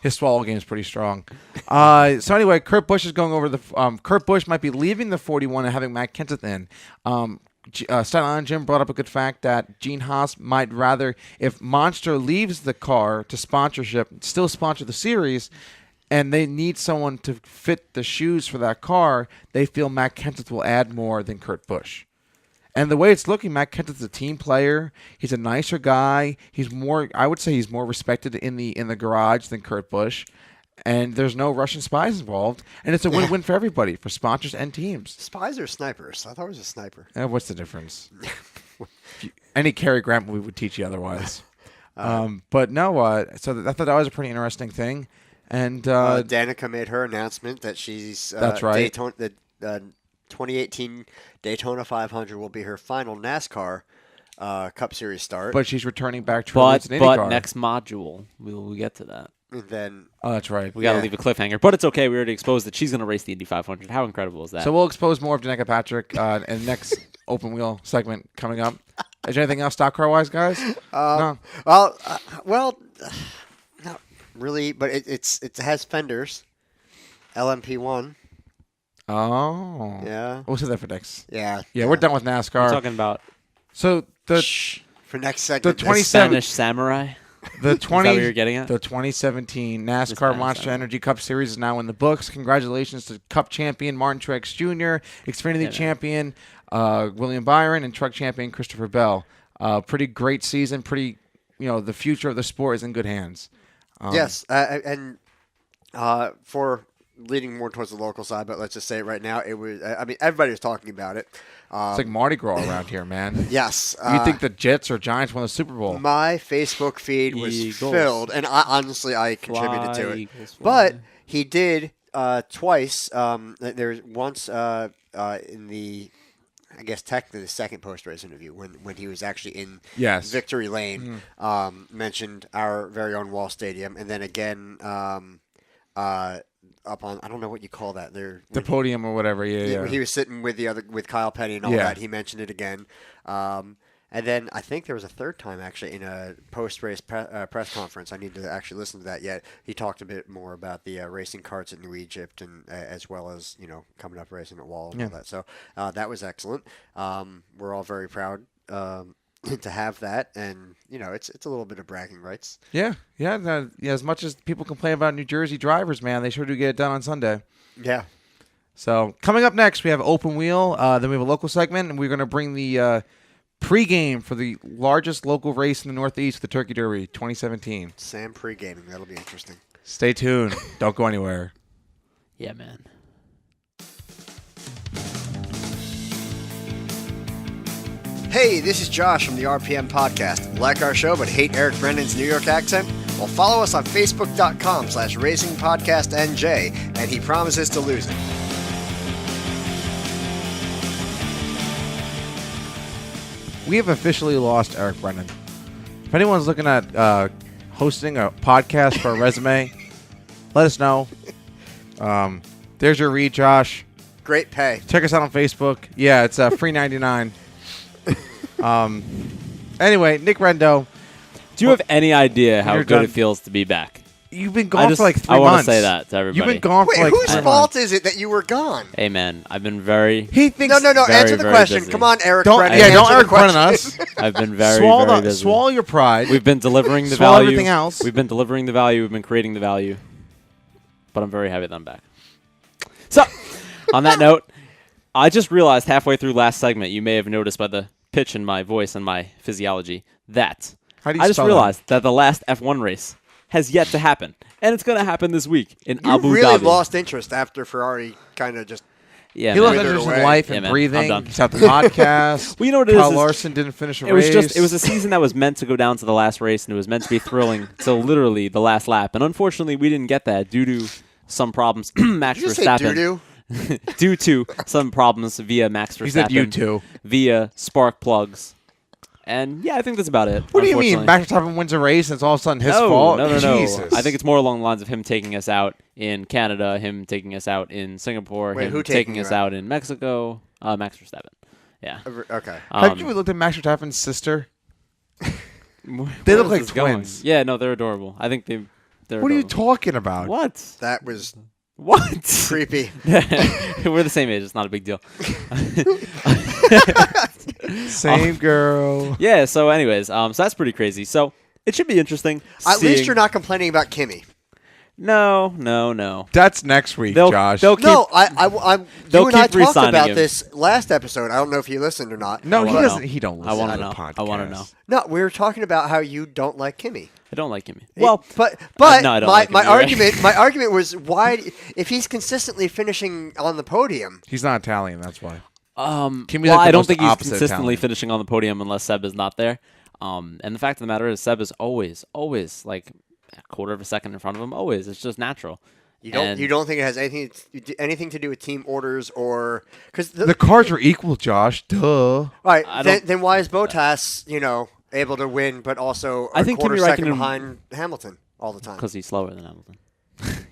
Speaker 6: His swallow game is pretty strong. So anyway, Kurt Busch is going over Kurt Busch might be leaving the 41 and having Matt Kenseth in. Staten Island Jim brought up a good fact that Gene Haas might rather, if Monster leaves the car to sponsorship, still sponsor the series, and they need someone to fit the shoes for that car, they feel Matt Kenseth will add more than Kurt Busch. And the way it's looking, Matt Kenseth's a team player. He's a nicer guy. I would say he's more respected in the garage than Kurt Busch. And there's no Russian spies involved. And it's a win-win for everybody, for sponsors and teams.
Speaker 1: Spies or snipers? I thought it was a sniper.
Speaker 6: What's the difference? Any Cary Grant movie would teach you otherwise. But no, so I thought that was a pretty interesting thing. And
Speaker 1: Danica made her announcement that she's
Speaker 6: that's right.
Speaker 1: The 2018 Daytona 500 will be her final NASCAR Cup Series start.
Speaker 6: But she's returning back to her roots in
Speaker 7: But
Speaker 6: IndyCar.
Speaker 7: next module, we'll get to that.
Speaker 1: And then
Speaker 6: that's right.
Speaker 7: We got to leave a cliffhanger. But it's okay. We already exposed that she's going to race the Indy 500. How incredible is that?
Speaker 6: So we'll expose more of Danica Patrick in the next open wheel segment coming up. Is there anything else stock car wise, guys? No.
Speaker 1: Well, not really. But it has fenders. LMP1.
Speaker 6: Oh.
Speaker 1: Yeah.
Speaker 6: We'll save that for next.
Speaker 1: Yeah.
Speaker 6: Yeah, we're done with NASCAR.
Speaker 7: We're talking about
Speaker 6: So
Speaker 1: for next segment.
Speaker 6: the
Speaker 7: the
Speaker 6: 27
Speaker 7: Spanish Samurai.
Speaker 6: the 20
Speaker 7: what you're getting at?
Speaker 6: The 2017 NASCAR
Speaker 7: Spanish
Speaker 6: Monster
Speaker 7: Samurai.
Speaker 6: Energy Cup Series is now in the books. Congratulations to Cup champion Martin Truex Jr., Xfinity champion William Byron, and Truck champion Christopher Bell. Pretty great season. Pretty, the future of the sport is in good hands.
Speaker 1: Yes, and for leaning more towards the local side, but let's just say it right now. It was. I mean, everybody was talking about it.
Speaker 6: It's like Mardi Gras around here, man.
Speaker 1: Yes.
Speaker 6: You think the Jets or Giants won the Super Bowl?
Speaker 1: My Facebook feed was
Speaker 7: Eagles.
Speaker 1: filled, and honestly, I contributed to it.
Speaker 7: Eagles fly.
Speaker 1: But he did twice. There's once in the, I guess technically the second post-race interview when he was actually in
Speaker 6: Yes.
Speaker 1: Victory Lane, mentioned our very own Wall Stadium, and then again up on, I don't know what you call that.
Speaker 6: The podium or whatever. Yeah.
Speaker 1: He was sitting with Kyle Petty and all
Speaker 6: Yeah.
Speaker 1: that. He mentioned it again. And then I think there was a third time actually in a post-race press conference. I need to actually listen to that yet. He talked a bit more about the racing carts at New Egypt and as well as coming up racing at Wall and all that. So that was excellent. We're all very proud to have that, and it's a little bit of bragging rights.
Speaker 6: Yeah. As much as people complain about New Jersey drivers, man, they sure do get it done on Sunday.
Speaker 1: Yeah.
Speaker 6: So coming up next, we have Open Wheel. Then we have a local segment, and we're going to bring the pregame for the largest local race in the Northeast, the Turkey Derby 2017.
Speaker 1: Sam pre-gaming. That'll be interesting.
Speaker 6: Stay tuned. Don't go anywhere.
Speaker 7: Yeah, man.
Speaker 1: Hey, this is Josh from the RPM Podcast. Like our show but hate Eric Brendan's New York accent? Well, follow us on Facebook.com/RacingPodcastNJ, and he promises to lose it.
Speaker 6: We have officially lost Eric Brennan. If anyone's looking at hosting a podcast for a resume, let us know. There's your read, Josh.
Speaker 1: Great pay.
Speaker 6: Check us out on Facebook. Yeah, it's free $99. Anyway, Nick Rendo,
Speaker 7: Do you have any idea how
Speaker 6: You're
Speaker 7: good
Speaker 6: done.
Speaker 7: it feels to be back?
Speaker 6: you've been gone for like 3 months.
Speaker 7: I want to say that to everybody.
Speaker 6: You've been gone
Speaker 1: Wait,
Speaker 6: for like
Speaker 1: whose
Speaker 6: 3
Speaker 1: fault
Speaker 6: months.
Speaker 1: is it that you were gone?
Speaker 7: Hey, man, I've been very...
Speaker 6: He thinks
Speaker 1: No.
Speaker 7: Very,
Speaker 1: Answer the
Speaker 7: very
Speaker 1: question.
Speaker 7: busy.
Speaker 1: Come on, Eric
Speaker 6: Don't
Speaker 1: Brendan.
Speaker 6: don't
Speaker 1: answer the
Speaker 6: Eric Brennan us.
Speaker 1: question.
Speaker 7: I've been very,
Speaker 6: swallow
Speaker 7: very busy.
Speaker 6: swallow your pride.
Speaker 7: We've been delivering the
Speaker 6: Swallow
Speaker 7: value.
Speaker 6: everything else.
Speaker 7: We've been delivering the value. We've been creating the value. But I'm very happy that I'm back. So, on that note, I just realized halfway through last segment, you may have noticed by the pitch in my voice and my physiology, that
Speaker 6: How do you
Speaker 7: I just
Speaker 6: spell
Speaker 7: realized that the last F1 race has yet to happen. And it's going to happen this week in
Speaker 1: You
Speaker 7: Abu
Speaker 1: really
Speaker 7: Dhabi.
Speaker 1: lost interest after Ferrari kind of just...
Speaker 7: Yeah,
Speaker 6: He
Speaker 7: man.
Speaker 6: loves
Speaker 1: Withered
Speaker 6: interest in
Speaker 1: away.
Speaker 6: life
Speaker 7: Yeah,
Speaker 6: and
Speaker 7: man, I'm
Speaker 6: breathing.
Speaker 7: done.
Speaker 6: He's out the podcast.
Speaker 7: Well, you know what it
Speaker 6: Kyle
Speaker 7: is?
Speaker 6: Larson didn't finish a
Speaker 7: It
Speaker 6: race.
Speaker 7: was a season that was meant to go down to the last race, and it was meant to be thrilling till literally the last lap. And unfortunately, we didn't get that due to some problems. Max
Speaker 1: Did you say
Speaker 7: Verstappen.
Speaker 1: doo-doo?
Speaker 7: Due to some problems via Max Verstappen.
Speaker 6: He said you too.
Speaker 7: Via spark plugs. And yeah, I think that's about it.
Speaker 6: What do you mean?
Speaker 7: unfortunately.
Speaker 6: Max Verstappen wins a race and it's all of a sudden his
Speaker 7: No,
Speaker 6: fault?
Speaker 7: no.
Speaker 6: Jesus.
Speaker 7: I think it's more along the lines of him taking us out in Canada, him taking us out in Singapore,
Speaker 1: Wait,
Speaker 7: him
Speaker 1: who
Speaker 7: taking
Speaker 1: taking
Speaker 7: us
Speaker 1: you out?
Speaker 7: out in Mexico. Max Verstappen. Yeah.
Speaker 1: Okay.
Speaker 6: Have you ever looked at Max Verstappen's sister? They
Speaker 7: Where
Speaker 6: look
Speaker 7: is
Speaker 6: like
Speaker 7: this going?
Speaker 6: twins.
Speaker 7: Yeah, no, they're adorable. I think they're
Speaker 6: What are you
Speaker 7: adorable.
Speaker 6: talking about?
Speaker 7: What?
Speaker 1: That was
Speaker 7: What?
Speaker 1: creepy.
Speaker 7: We're the same age. It's not a big deal.
Speaker 6: Same girl.
Speaker 7: Yeah. So, anyways, so that's pretty crazy. So it should be interesting.
Speaker 1: At least
Speaker 7: seeing-
Speaker 1: you're not complaining about Kimmy.
Speaker 7: No.
Speaker 6: That's next week,
Speaker 7: They'll-
Speaker 6: Josh.
Speaker 7: they'll keep-
Speaker 1: No, you
Speaker 7: they'll
Speaker 1: and I
Speaker 7: keep
Speaker 1: talked
Speaker 7: re-signing
Speaker 1: about
Speaker 7: him.
Speaker 1: this last episode. I don't know if you listened or not.
Speaker 6: no,
Speaker 7: I
Speaker 6: he
Speaker 7: wanna
Speaker 6: doesn't.
Speaker 7: know.
Speaker 6: He don't listen
Speaker 7: I want
Speaker 6: to
Speaker 7: to
Speaker 6: the
Speaker 7: know.
Speaker 6: podcast.
Speaker 7: I want to know.
Speaker 1: No, we were talking about how you don't like Kimmy.
Speaker 7: I don't like Kimmy. Well,
Speaker 1: but
Speaker 7: no, I don't
Speaker 1: my,
Speaker 7: like him
Speaker 1: my
Speaker 7: either.
Speaker 1: argument my argument was why if he's consistently finishing on the podium.
Speaker 6: He's not Italian. That's why. Kimmy's
Speaker 7: well,
Speaker 6: like the
Speaker 7: I don't
Speaker 6: most
Speaker 7: think he's
Speaker 6: opposite
Speaker 7: consistently
Speaker 6: Italian.
Speaker 7: finishing on the podium unless Seb is not there. And the fact of the matter is, Seb is always like a quarter of a second in front of him. Always, it's just natural.
Speaker 1: You don't
Speaker 7: And-
Speaker 1: you don't think it has anything to do with team orders or because
Speaker 6: The cars were equal, Josh. Duh.
Speaker 1: right
Speaker 7: I
Speaker 1: then,
Speaker 7: don't-
Speaker 1: then why is Bottas able to win but also
Speaker 7: I think
Speaker 1: quarter
Speaker 7: Kimi
Speaker 1: second
Speaker 7: Räikkönen-
Speaker 1: behind Hamilton all the time?
Speaker 7: Because he's slower than Hamilton.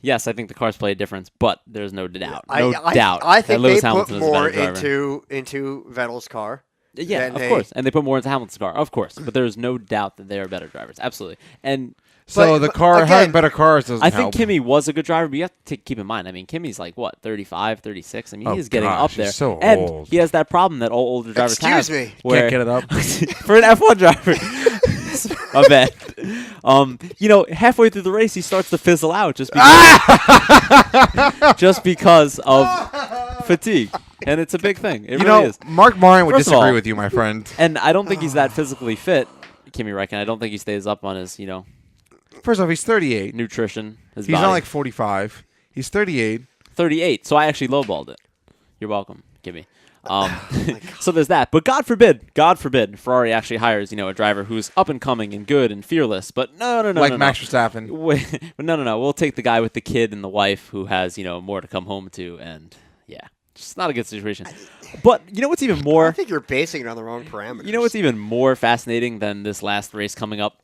Speaker 7: Yes, I think the cars play a difference, but there's no doubt.
Speaker 1: I
Speaker 7: doubt.
Speaker 1: I
Speaker 7: that
Speaker 1: think
Speaker 7: Lewis
Speaker 1: they
Speaker 7: Hamilton
Speaker 1: put
Speaker 7: is a
Speaker 1: more
Speaker 7: better driver.
Speaker 1: into Vettel's car.
Speaker 7: Yeah,
Speaker 1: than
Speaker 7: of
Speaker 1: they-
Speaker 7: course. And they put more into Hamilton's car, of course. But there's no doubt that they are better drivers. Absolutely. And
Speaker 6: So
Speaker 1: But-
Speaker 6: the car
Speaker 1: again,
Speaker 6: having better cars doesn't
Speaker 7: I think
Speaker 6: help.
Speaker 7: Kimmy was a good driver, but you have to keep in mind, I mean, Kimmy's like, what, 35, 36? I mean,
Speaker 6: Oh,
Speaker 7: he's getting
Speaker 6: gosh,
Speaker 7: up
Speaker 6: he's
Speaker 7: there.
Speaker 6: so
Speaker 7: and
Speaker 6: old.
Speaker 7: he has that problem that all older drivers have.
Speaker 1: Excuse me.
Speaker 7: Where,
Speaker 6: Can't get it up.
Speaker 7: for an F1 driver. I bet. Halfway through the race, he starts to fizzle out just because of fatigue. And it's a big thing. It really is.
Speaker 6: Mark Marin would
Speaker 7: First of
Speaker 6: disagree
Speaker 7: all-
Speaker 6: with you, my friend.
Speaker 7: And I don't think he's that physically fit, Kimi Räikkönen. I don't think he stays up on his,
Speaker 6: First off, he's 38.
Speaker 7: nutrition, his
Speaker 6: He's
Speaker 7: body.
Speaker 6: not like 45. He's 38.
Speaker 7: 38. So I actually lowballed it. You're welcome, Kimmy. So there's that. But God forbid, Ferrari actually hires, a driver who's up and coming and good and fearless. But no.
Speaker 6: Like Max Verstappen.
Speaker 7: Wait, no. We'll take the guy with the kid and the wife who has, more to come home to. And yeah, just not a good situation. But you know what's even more?
Speaker 1: I think you're basing it on the wrong parameters.
Speaker 7: You know what's even more fascinating than this last race coming up?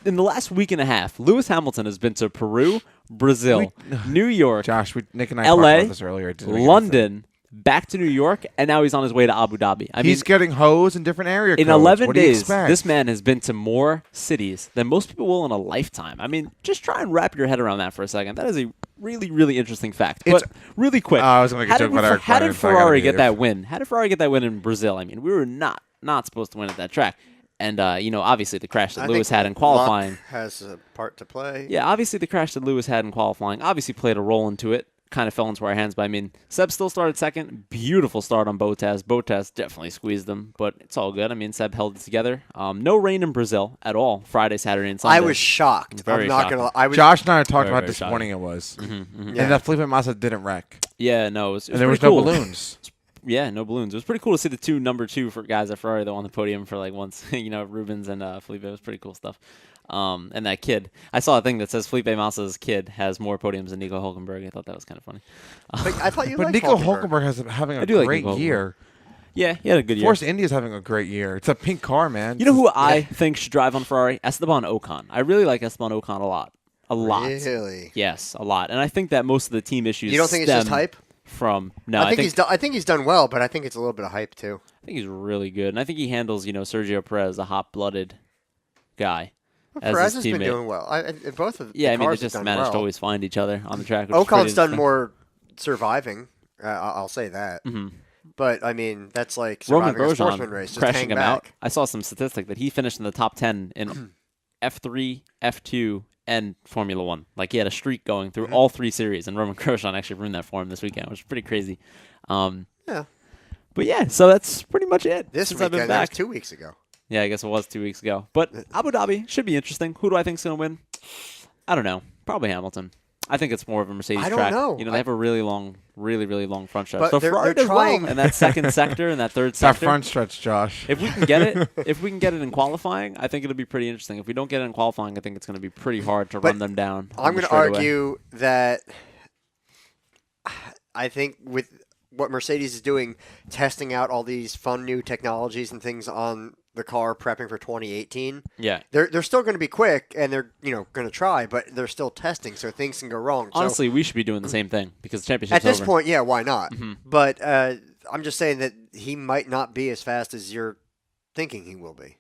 Speaker 7: In the last week and a half, Lewis Hamilton has been to Peru, Brazil, New York,
Speaker 6: Josh, Nick and I
Speaker 7: LA,
Speaker 6: talked about this earlier. It didn't make any
Speaker 7: London, back to New York, and now he's on his way to Abu Dhabi.
Speaker 6: He's getting hosed in different area
Speaker 7: in
Speaker 6: codes.
Speaker 7: 11
Speaker 6: What do you
Speaker 7: days,
Speaker 6: expect?
Speaker 7: this man has been to more cities than most people will in a lifetime. I mean, just try and wrap your head around that for a second. That is a really, really interesting fact. But really quick,
Speaker 6: I was going to make a joke about Eric
Speaker 7: how
Speaker 6: Brennan,
Speaker 7: did
Speaker 6: so I gotta
Speaker 7: Ferrari
Speaker 6: be
Speaker 7: get
Speaker 6: there.
Speaker 7: that win? How did Ferrari get that win in Brazil? I mean, we were not supposed to win at that track. And, obviously the crash that
Speaker 1: I
Speaker 7: Lewis
Speaker 1: think
Speaker 7: had in qualifying.
Speaker 1: luck has a part to play.
Speaker 7: Yeah, obviously the crash that Lewis had in qualifying obviously played a role into it. Kind of fell into our hands, but I mean, Seb still started second. Beautiful start on Bottas. Bottas definitely squeezed them, but it's all good. I mean, Seb held it together. No rain in Brazil at all. Friday, Saturday, and Sunday.
Speaker 1: I was shocked.
Speaker 7: Very
Speaker 1: I'm not
Speaker 7: shocking.
Speaker 1: gonna. I was.
Speaker 6: Josh and I talked
Speaker 7: Very,
Speaker 6: about
Speaker 7: very
Speaker 6: this
Speaker 7: shocking.
Speaker 6: morning. It was,
Speaker 1: Yeah.
Speaker 6: and that Felipe Massa didn't wreck,
Speaker 7: Yeah, no, it was
Speaker 6: and there was
Speaker 7: pretty
Speaker 6: no
Speaker 7: cool.
Speaker 6: balloons.
Speaker 7: Yeah, no balloons. It was pretty cool to see the number two for guys at Ferrari though on the podium for like once. Rubens and Felipe. It was pretty cool stuff. And that kid. I saw a thing that says Felipe Massa's kid has more podiums than Nico Hulkenberg. I thought that was kind of funny.
Speaker 1: But I thought you
Speaker 6: But
Speaker 1: liked
Speaker 6: Nico
Speaker 1: Hulkenberg.
Speaker 6: Hulkenberg has having
Speaker 7: I
Speaker 6: a
Speaker 7: do like
Speaker 6: great
Speaker 7: Nico
Speaker 6: year.
Speaker 7: Yeah, he had a good year.
Speaker 6: Force India's having a great year. It's a pink car, man.
Speaker 7: You know who I think should drive on Ferrari? Esteban Ocon. I really like Esteban Ocon a lot. A lot.
Speaker 1: Really?
Speaker 7: Yes, a lot. And I think that most of the team issues
Speaker 1: You don't think it's just
Speaker 7: stem
Speaker 1: hype?
Speaker 7: from no,
Speaker 1: I think he's done well, but I think it's a little bit of hype too.
Speaker 7: I think he's really good. And I think he handles,
Speaker 1: Perez
Speaker 7: Sergio Perez, a hot-blooded guy. as
Speaker 1: Perez
Speaker 7: his
Speaker 1: has been
Speaker 7: teammate.
Speaker 1: doing well. Both of
Speaker 7: Yeah,
Speaker 1: the
Speaker 7: I mean, they
Speaker 1: cars have
Speaker 7: just
Speaker 1: done
Speaker 7: managed to
Speaker 1: well.
Speaker 7: always find each other on the track. Which is pretty
Speaker 1: Ocon's done
Speaker 7: interesting.
Speaker 1: more surviving. I'll say that.
Speaker 7: Mm-hmm.
Speaker 1: But I mean, that's like
Speaker 7: Roman
Speaker 1: surviving a sportsman
Speaker 7: Grosjean
Speaker 1: race. Just
Speaker 7: crashing
Speaker 1: hang
Speaker 7: him
Speaker 1: back.
Speaker 7: out. I saw some statistic that he finished in the top 10 in F3, F2, and Formula One. Like he had a streak going through all three series, and Roman Grosjean actually ruined that for him this weekend, which is pretty crazy.
Speaker 1: Yeah.
Speaker 7: But yeah, so that's pretty much it.
Speaker 1: This
Speaker 7: since I've been
Speaker 1: weekend, that was
Speaker 7: back.
Speaker 1: 2 weeks ago.
Speaker 7: Yeah, I guess it was 2 weeks ago. But Abu Dhabi should be interesting. Who do I think's going to win? I don't know. Probably Hamilton. I think it's more of a Mercedes
Speaker 1: I don't
Speaker 7: track.
Speaker 1: know.
Speaker 7: They have a really long front stretch.
Speaker 1: But
Speaker 7: So
Speaker 1: they're
Speaker 7: Ferrari does
Speaker 1: trying-
Speaker 7: well in that second sector and that third
Speaker 6: It's that
Speaker 7: sector.
Speaker 6: front stretch, Josh.
Speaker 7: If we can get it in qualifying, I think it'll be pretty interesting. If we don't get it in qualifying, I think it's going to be pretty hard to run them down.
Speaker 1: I'm going to argue that I think with what Mercedes is doing, testing out all these fun new technologies and things on the car, prepping for 2018.
Speaker 7: Yeah.
Speaker 1: They're still going to be quick, and they're going to try, but they're still testing, so things can go wrong. So
Speaker 7: Honestly, we should be doing the same thing because the championship's
Speaker 1: at this
Speaker 7: over.
Speaker 1: point, yeah, why not?
Speaker 7: Mm-hmm.
Speaker 1: But I'm just saying that he might not be as fast as you're thinking he will be,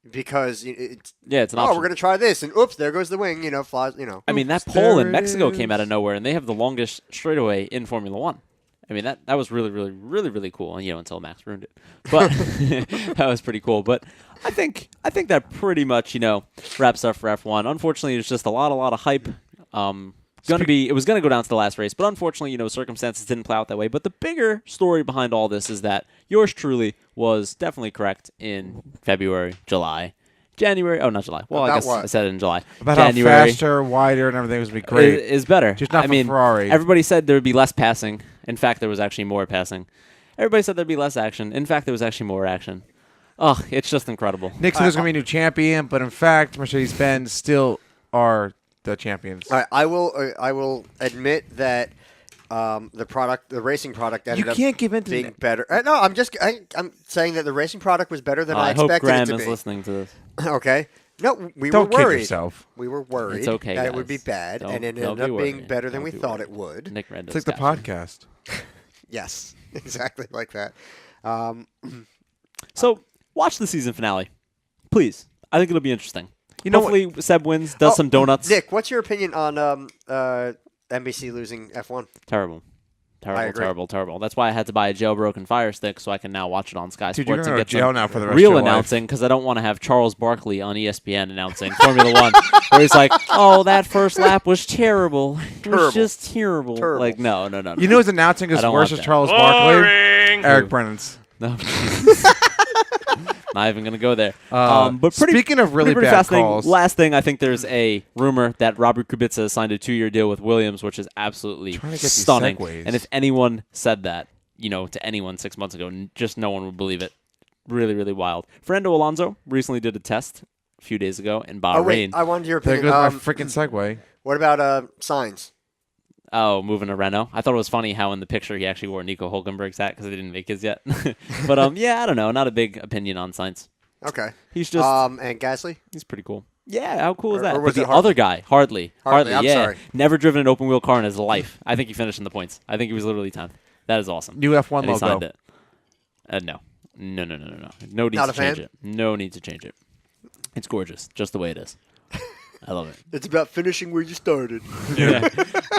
Speaker 1: because it's
Speaker 7: Yeah, it's an
Speaker 1: oh,
Speaker 7: option.
Speaker 1: we're going to try this, and oops, there goes the wing. Flies.
Speaker 7: I mean, that pole in Mexico came out of nowhere, and they have the longest straightaway in Formula One. I mean, that was really, really, really, really cool. And, until Max ruined it. But that was pretty cool. But I think that pretty much, wraps up for F1. Unfortunately, there's just a lot of hype. It was gonna go down to the last race, but unfortunately, circumstances didn't play out that way. But the bigger story behind all this is that yours truly was definitely correct in February, July, January. Oh, not July. Well, I
Speaker 1: About
Speaker 7: guess
Speaker 1: what?
Speaker 7: I said it in July.
Speaker 6: About
Speaker 7: January,
Speaker 6: how faster, wider, and everything was going to be great.
Speaker 7: is better.
Speaker 6: Just not
Speaker 7: I
Speaker 6: for
Speaker 7: mean,
Speaker 6: Ferrari.
Speaker 7: Everybody said there would be less passing. In fact, there was actually more passing. Everybody said there'd be less action. In fact, there was actually more action. Oh, it's just incredible.
Speaker 6: Nick said there's going to be a new champion, but in fact, Mercedes-Benz still are the champions.
Speaker 1: All right, I will admit that the racing product ended
Speaker 6: You
Speaker 1: up
Speaker 6: can't give in to
Speaker 1: being
Speaker 6: that.
Speaker 1: better. No, I'm saying that the racing product was better than I
Speaker 7: I hope
Speaker 1: expected
Speaker 7: Graham
Speaker 1: it to
Speaker 7: is
Speaker 1: be.
Speaker 7: listening to this.
Speaker 1: Okay. No, we
Speaker 6: Don't
Speaker 1: were
Speaker 6: kid
Speaker 1: worried.
Speaker 6: yourself.
Speaker 1: We were worried
Speaker 7: It's okay,
Speaker 1: that it would be
Speaker 7: guys.
Speaker 1: bad,
Speaker 7: Don't-
Speaker 1: and it
Speaker 7: don't
Speaker 1: ended
Speaker 7: be
Speaker 1: up being
Speaker 7: worried.
Speaker 1: better than
Speaker 7: Don't
Speaker 1: we
Speaker 7: be
Speaker 1: thought
Speaker 7: worried.
Speaker 1: it would.
Speaker 7: Nick Randall's
Speaker 6: It's like the
Speaker 7: got you.
Speaker 6: podcast.
Speaker 1: Yes, exactly like that.
Speaker 7: So, watch the season finale, please. I think it'll be interesting.
Speaker 6: You know
Speaker 7: Hopefully, Seb wins, does
Speaker 1: Oh,
Speaker 7: some donuts.
Speaker 1: Nick, what's your opinion on NBC losing F1?
Speaker 7: Terrible.
Speaker 1: I agree.
Speaker 7: Terrible. That's why I had to buy a jailbroken Fire Stick so I can now watch it on Sky
Speaker 6: Dude, you're
Speaker 7: Sports
Speaker 6: going
Speaker 7: and
Speaker 6: to
Speaker 7: get
Speaker 6: jail
Speaker 7: some
Speaker 6: now for the rest
Speaker 7: real
Speaker 6: of your life.
Speaker 7: announcing because I don't want to have Charles Barkley on ESPN announcing Formula One where he's like, oh, that first lap was terrible. It was just terrible.
Speaker 1: Terrible.
Speaker 7: Like, no.
Speaker 6: You know who's announcing
Speaker 7: I
Speaker 6: is
Speaker 7: don't
Speaker 6: worse
Speaker 7: want
Speaker 6: as
Speaker 7: that.
Speaker 6: Charles Barkley? Eric Brennan's.
Speaker 7: No. Not even going to go there.
Speaker 6: But speaking of really
Speaker 7: pretty
Speaker 6: bad
Speaker 7: fascinating.
Speaker 6: calls.
Speaker 7: Last thing, I think there's a rumor that Robert Kubica has signed a 2-year deal with Williams, which is absolutely
Speaker 6: Trying to get these
Speaker 7: stunning.
Speaker 6: segues.
Speaker 7: And if anyone said that, to anyone 6 months ago, just no one would believe it. Really, really wild. Fernando Alonso recently did a test a few days ago in Bahrain.
Speaker 1: Oh, wait. I wanted your
Speaker 6: There
Speaker 1: opinion.
Speaker 6: goes my freaking segue.
Speaker 1: What about Signs?
Speaker 7: Oh, moving to Renault. I thought it was funny how in the picture he actually wore Nico Hulkenberg's hat because they didn't make his yet. But yeah, I don't know. Not a big opinion on Sainz.
Speaker 1: Okay.
Speaker 7: He's just
Speaker 1: and Gasly?
Speaker 7: he's pretty cool. Yeah, how cool is
Speaker 1: Or
Speaker 7: that?
Speaker 1: was
Speaker 7: But
Speaker 1: it
Speaker 7: the other guy, Hardley,
Speaker 1: I'm
Speaker 7: yeah,
Speaker 1: sorry.
Speaker 7: never driven an open wheel car in his life. I think he finished in the points. I think he was literally 10th. That is awesome.
Speaker 6: New F1
Speaker 7: And he
Speaker 6: logo.
Speaker 7: signed it. No. No need
Speaker 1: Not
Speaker 7: to
Speaker 1: a
Speaker 7: change
Speaker 1: fan?
Speaker 7: it. No need to change it. It's gorgeous, just the way it is. I love it.
Speaker 1: It's about finishing where you started.
Speaker 7: Yeah.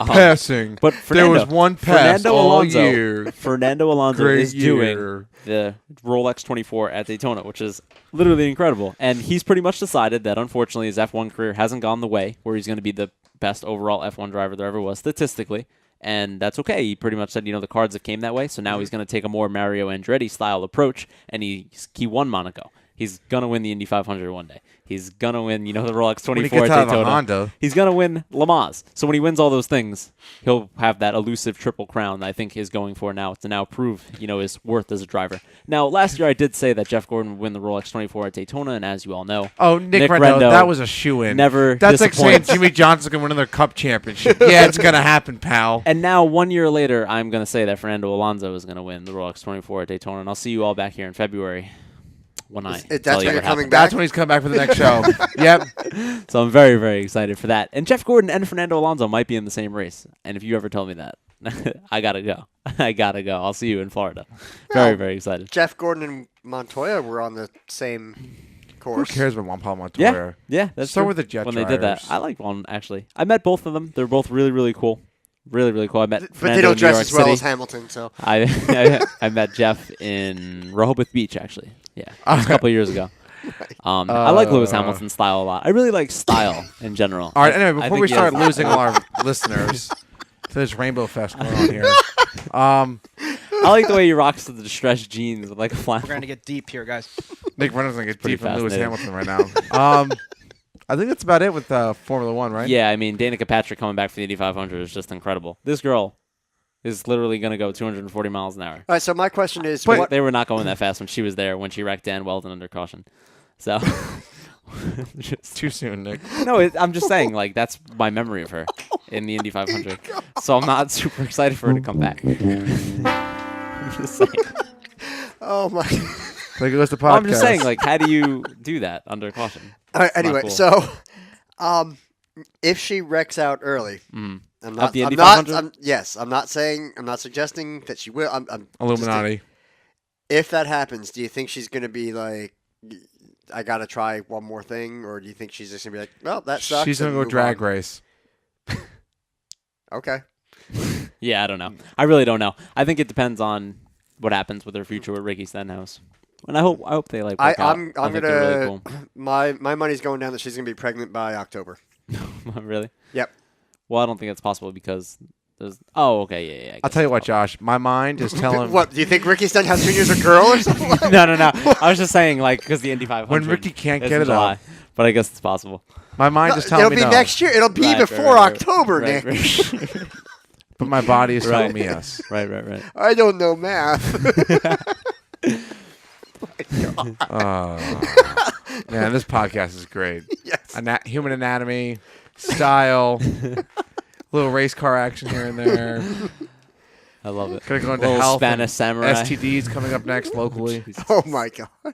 Speaker 6: Passing.
Speaker 7: But
Speaker 6: there was
Speaker 7: Fernando-
Speaker 6: one pass
Speaker 7: Fernando
Speaker 6: all
Speaker 7: Alonso,
Speaker 6: year.
Speaker 7: Fernando Alonso
Speaker 6: Great
Speaker 7: is
Speaker 6: year.
Speaker 7: doing the Rolex 24 at Daytona, which is literally incredible. And he's pretty much decided that, unfortunately, his F1 career hasn't gone the way where he's going to be the best overall F1 driver there ever was, statistically. And that's okay. He pretty much said, the cards have came that way, so now he's going to take a more Mario Andretti-style approach, and he won Monaco. He's going to win the Indy 500 one day. He's going to win, the Rolex 24
Speaker 6: When he gets
Speaker 7: at
Speaker 6: out of a
Speaker 7: Daytona.
Speaker 6: Honda.
Speaker 7: He's going to win Le Mans. So when he wins all those things, he'll have that elusive triple crown that I think he's going for now to now prove, his worth as a driver. Now, last year I did say that Jeff Gordon would win the Rolex 24 at Daytona, and as you all know,
Speaker 6: Oh, Nick Rendo, that was a shoe-in.
Speaker 7: never
Speaker 6: That's like saying
Speaker 7: disappoints.
Speaker 6: Jimmy Johnson's going to win another cup championship. Yeah, it's going to happen, pal.
Speaker 7: And now, 1 year later, I'm going to say that Fernando Alonso is going to win the Rolex 24 at Daytona, and I'll see you all back here in February when I
Speaker 1: That's
Speaker 7: tell you
Speaker 1: when
Speaker 7: what
Speaker 1: you're coming
Speaker 7: happened.
Speaker 1: back?
Speaker 6: That's when he's coming back for the next show. Yep.
Speaker 7: So I'm very, very excited for that. And Jeff Gordon and Fernando Alonso might be in the same race. And if you ever tell me that, I got to go. I got to go. I'll see you in Florida. Very, very excited.
Speaker 1: Jeff Gordon and Montoya were on the same
Speaker 6: Who
Speaker 1: course.
Speaker 6: cares about Juan Pablo Montoya?
Speaker 7: Yeah, that's
Speaker 6: So
Speaker 7: true.
Speaker 6: were the Jet
Speaker 7: when they did that.
Speaker 6: drivers.
Speaker 7: I like one, actually. I met both of them. They're both really, really cool. Really, really cool. I met
Speaker 1: But
Speaker 7: Fernando
Speaker 1: they don't
Speaker 7: in New
Speaker 1: dress
Speaker 7: York
Speaker 1: as well
Speaker 7: City.
Speaker 1: as Hamilton, so.
Speaker 7: I met Jeff in Rehoboth Beach, actually. Yeah, it was a couple of years ago. I like Lewis Hamilton's style a lot. I really like style in general.
Speaker 6: All right, anyway,
Speaker 7: I
Speaker 6: before
Speaker 7: think
Speaker 6: we
Speaker 7: he
Speaker 6: start
Speaker 7: has-
Speaker 6: losing all our listeners to this Rainbow Fest going on here,
Speaker 7: I like the way he rocks to the distressed jeans with like a flat.
Speaker 8: We're going to get deep here, guys.
Speaker 6: Nick Reynolds going to get
Speaker 7: Pretty
Speaker 6: deep from Lewis
Speaker 7: fascinating.
Speaker 6: Hamilton right now. I think that's about it with Formula One, right?
Speaker 7: Yeah, I mean, Danica Patrick coming back for the Indy 500 is just incredible. This girl is literally going to go 240 miles an hour.
Speaker 1: All right, so my question is,
Speaker 6: But-
Speaker 1: what,
Speaker 7: They were not going that fast when she was there when she wrecked Dan Weldon under caution. So, just,
Speaker 6: Too soon, Nick.
Speaker 7: no, I'm just saying, like, that's my memory of her in the Indy 500. So I'm not super excited for her to come back. I'm just saying.
Speaker 1: oh my.
Speaker 6: There goes the podcast.
Speaker 7: Well, I'm just saying, like, how do you do that under caution?
Speaker 1: All right, anyway,
Speaker 7: cool.
Speaker 1: so if she wrecks out early, I'm not.
Speaker 7: the Indy
Speaker 1: I'm not.
Speaker 7: 500?
Speaker 1: Yes, I'm not saying. I'm not suggesting that she will. I'm just-
Speaker 6: Illuminati.
Speaker 1: if that happens, do you think she's going to be like, I got to try one more thing, or do you think she's just going to be like, well, that sucks?
Speaker 6: She's going
Speaker 1: and
Speaker 6: to go
Speaker 1: move
Speaker 6: drag
Speaker 1: on?
Speaker 6: race.
Speaker 1: Okay.
Speaker 7: Yeah, I don't know. I really don't know. I think it depends on what happens with her future with Ricky Stenhouse. And I hope they like work out.
Speaker 1: I'm
Speaker 7: I think
Speaker 1: gonna.
Speaker 7: they're really cool.
Speaker 1: My money's going down that she's going to be pregnant by October.
Speaker 7: Really?
Speaker 1: Yep.
Speaker 7: Well, I don't think that's possible because there's. Oh, okay, yeah. I
Speaker 6: I'll
Speaker 7: guess
Speaker 6: tell you
Speaker 7: it's
Speaker 6: what, Josh. My mind is telling.
Speaker 1: What do you think? Ricky Stenhouse Jr. is a girl or something?
Speaker 7: possible. No. I was just saying, like, because the Indy 500.
Speaker 6: When Ricky can't
Speaker 7: is
Speaker 6: get
Speaker 7: in
Speaker 6: it
Speaker 7: July,
Speaker 6: up.
Speaker 7: but I guess it's possible.
Speaker 6: My mind is telling
Speaker 1: It'll
Speaker 6: me
Speaker 1: be
Speaker 6: no.
Speaker 1: next year. It'll be
Speaker 7: Right,
Speaker 1: before
Speaker 7: right.
Speaker 1: October,
Speaker 7: Right,
Speaker 1: Nick.
Speaker 7: right.
Speaker 6: But my body is telling
Speaker 7: Right.
Speaker 6: me yes.
Speaker 7: right.
Speaker 1: I don't know math.
Speaker 6: Man, this podcast is great.
Speaker 1: Yes.
Speaker 6: Human anatomy, style, little race car action here and there.
Speaker 7: I love it.
Speaker 6: Gonna go into
Speaker 7: Little
Speaker 6: health
Speaker 7: Spanish
Speaker 6: and
Speaker 7: samurai.
Speaker 6: STDs coming up next locally.
Speaker 1: Oh my god. All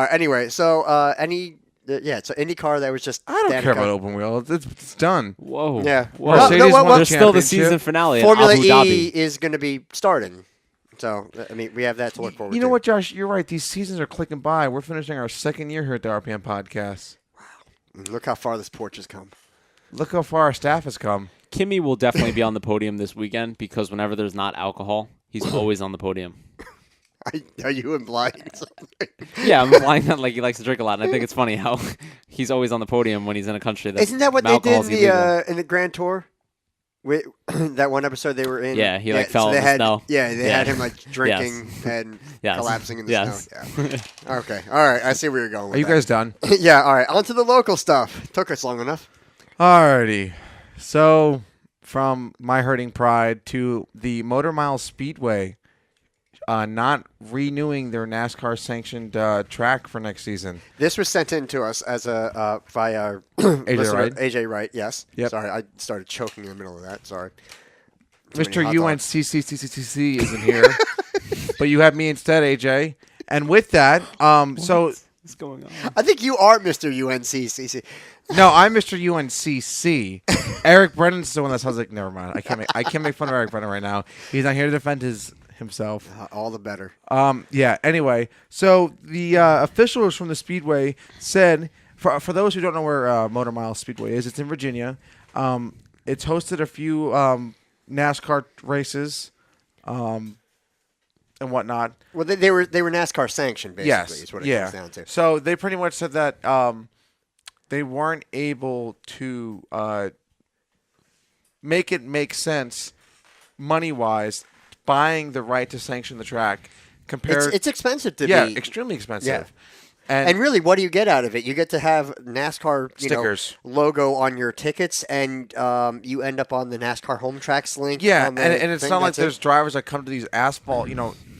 Speaker 1: right. Anyway, so so IndyCar that was just.
Speaker 6: I don't
Speaker 1: Danica.
Speaker 6: care about open wheel. It's done.
Speaker 7: Whoa.
Speaker 1: Yeah.
Speaker 7: Whoa.
Speaker 1: No,
Speaker 6: Mercedes
Speaker 1: what-
Speaker 6: won the
Speaker 7: There's still the
Speaker 6: championship.
Speaker 7: season finale at
Speaker 1: Formula
Speaker 7: Abu
Speaker 1: E
Speaker 7: Dhabi.
Speaker 1: is going to be starting. So I mean, we have that to look forward to.
Speaker 6: You know what, Josh? You're right. These seasons are clicking by. We're finishing our second year here at the RPM podcast.
Speaker 1: Look how far this porch has come.
Speaker 6: Look how far our staff has come.
Speaker 7: Kimmy will definitely be on the podium this weekend because whenever there's not alcohol, he's always on the podium.
Speaker 1: Are you implying?
Speaker 7: Yeah, I'm implying that like he likes to drink a lot, and I think it's funny how he's always on the podium when he's in a country that's
Speaker 1: Isn't that what they did
Speaker 7: alcohol's illegal.
Speaker 1: in the Grand Tour? That one episode they were in.
Speaker 7: Yeah, he, like, fell
Speaker 1: so
Speaker 7: in
Speaker 1: they
Speaker 7: the
Speaker 1: had,
Speaker 7: snow.
Speaker 1: Yeah, they
Speaker 7: Yeah.
Speaker 1: had him like drinking and
Speaker 7: Yes.
Speaker 1: collapsing in the
Speaker 7: Yes.
Speaker 1: snow. Yeah. Okay. All right. I see where you're going with
Speaker 6: Are you
Speaker 1: that.
Speaker 6: guys done?
Speaker 1: Yeah. All right. On to the local stuff. Took us long enough.
Speaker 6: Alrighty. So, from My Hurting Pride to the Motor Mile Speedway not renewing their NASCAR sanctioned track for next season.
Speaker 1: This was sent in to us as a via
Speaker 6: AJ
Speaker 1: listener-
Speaker 6: Wright.
Speaker 1: AJ Wright. Yes.
Speaker 6: Yep.
Speaker 1: Sorry, I started choking in the middle of that. Sorry. Too many
Speaker 6: Mr.
Speaker 1: hot dogs.
Speaker 6: UNCCCCC isn't here, but you have me instead, AJ. And with that, so
Speaker 7: What's going on?
Speaker 1: I think you are Mr. UNCCC.
Speaker 6: no, I'm Mr. UNCC. Eric Brennan's the one that sounds like. Never mind. I can't make fun of Eric Brennan right now. He's not here to defend himself.
Speaker 1: All the better.
Speaker 6: Yeah. Anyway, so the officials from the Speedway said, for those who don't know where Motor Mile Speedway is, it's in Virginia. It's hosted a few NASCAR races, and whatnot.
Speaker 1: Well, they were NASCAR sanctioned, basically.
Speaker 6: Yes.
Speaker 1: Is what it
Speaker 6: yeah.
Speaker 1: comes down to.
Speaker 6: So they pretty much said that they weren't able to make it make sense money-wise, buying the right to sanction the track compared.
Speaker 1: It's expensive to
Speaker 6: yeah,
Speaker 1: be.
Speaker 6: extremely expensive.
Speaker 1: Yeah.
Speaker 6: And,
Speaker 1: And really, what do you get out of it? You get to have NASCAR
Speaker 6: Stickers.
Speaker 1: logo on your tickets, and you end up on the NASCAR home tracks link.
Speaker 6: yeah,
Speaker 1: on
Speaker 6: and
Speaker 1: the
Speaker 6: it's
Speaker 1: thing.
Speaker 6: not like
Speaker 1: That's it.
Speaker 6: there's drivers that come to these asphalt.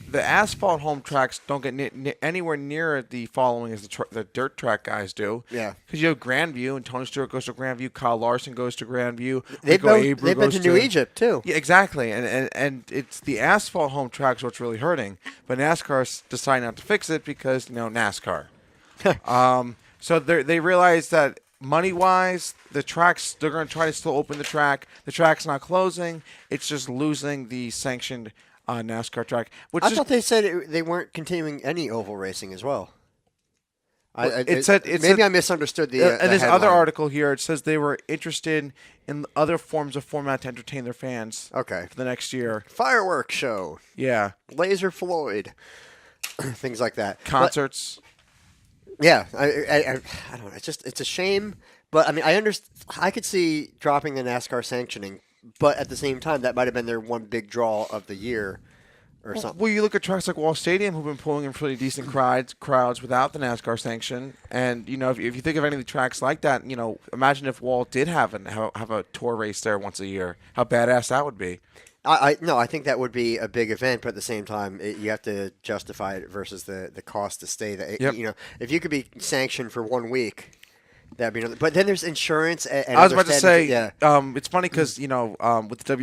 Speaker 6: The asphalt home tracks don't get anywhere near the following as the dirt track guys do.
Speaker 1: Yeah.
Speaker 6: Because you have Grandview, and Tony Stewart goes to Grandview, Kyle Larson goes to Grandview.
Speaker 1: They've
Speaker 6: Rico
Speaker 1: been,
Speaker 6: Abreu
Speaker 1: they've been
Speaker 6: goes
Speaker 1: to New Egypt too.
Speaker 6: Yeah, exactly, and it's the asphalt home tracks what's really hurting. But NASCAR decided not to fix it because NASCAR. So they realize that money-wise, the tracks they're going to try to still open the track. The track's not closing; it's just losing the sanctioned NASCAR track. Which
Speaker 1: I
Speaker 6: is
Speaker 1: thought they said they weren't continuing any oval racing as well.
Speaker 6: It
Speaker 1: Maybe I misunderstood the.
Speaker 6: and
Speaker 1: the
Speaker 6: this other
Speaker 1: headline.
Speaker 6: article here, it says they were interested in other forms of format to entertain their fans.
Speaker 1: Okay.
Speaker 6: For the next year,
Speaker 1: Fireworks show,
Speaker 6: yeah,
Speaker 1: Laser Floyd, things like that.
Speaker 6: concerts.
Speaker 1: Yeah, I don't know. It's a shame, but I mean, I could see dropping the NASCAR sanctioning, but at the same time, that might have been their one big draw of the year, or something.
Speaker 6: Well, you look at tracks like Wall Stadium, who've been pulling in pretty decent crowds without the NASCAR sanction, and if you think of any of the tracks like that, imagine if Wall did have a tour race there once a year, how badass that would be.
Speaker 1: I think that would be a big event, but at the same time, you have to justify it versus the cost to stay there.
Speaker 6: Yep.
Speaker 1: If you could be sanctioned for 1 week, that'd be another. But then there's insurance. And
Speaker 6: I was about
Speaker 1: other
Speaker 6: to
Speaker 1: standards-
Speaker 6: say,
Speaker 1: yeah.
Speaker 6: it's funny because with the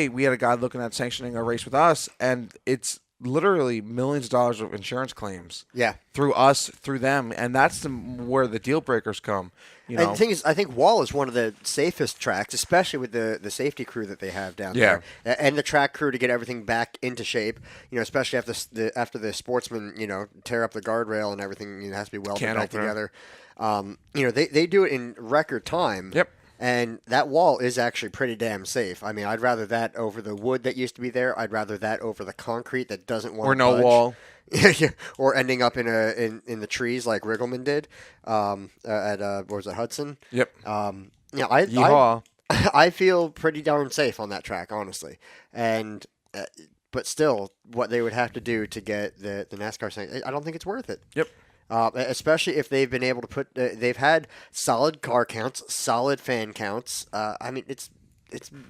Speaker 6: WK, we had a guy looking at sanctioning a race with us, and it's literally millions of dollars of insurance claims.
Speaker 1: Yeah.
Speaker 6: Through us, through them, and that's where the deal breakers come.
Speaker 1: And the thing is, I think Wall is one of the safest tracks, especially with the safety crew that they have down there, and the track crew to get everything back into shape. Especially after the sportsmen, tear up the guardrail and everything, has to be welded
Speaker 6: Can
Speaker 1: back
Speaker 6: opener.
Speaker 1: together. They do it in record time.
Speaker 6: Yep.
Speaker 1: And that wall is actually pretty damn safe. I mean, I'd rather that over the wood that used to be there. I'd rather that over the concrete that doesn't want
Speaker 6: Or
Speaker 1: to
Speaker 6: no
Speaker 1: budge.
Speaker 6: wall.
Speaker 1: Or ending up in the trees like Riggleman did at what was it, Hudson?
Speaker 6: Yep.
Speaker 1: I I feel pretty darn safe on that track, honestly. And but still, what they would have to do to get the NASCAR thing, I don't think it's worth it.
Speaker 6: Yep.
Speaker 1: Especially if they've been able to put, they've had solid car counts, solid fan counts. I mean, it's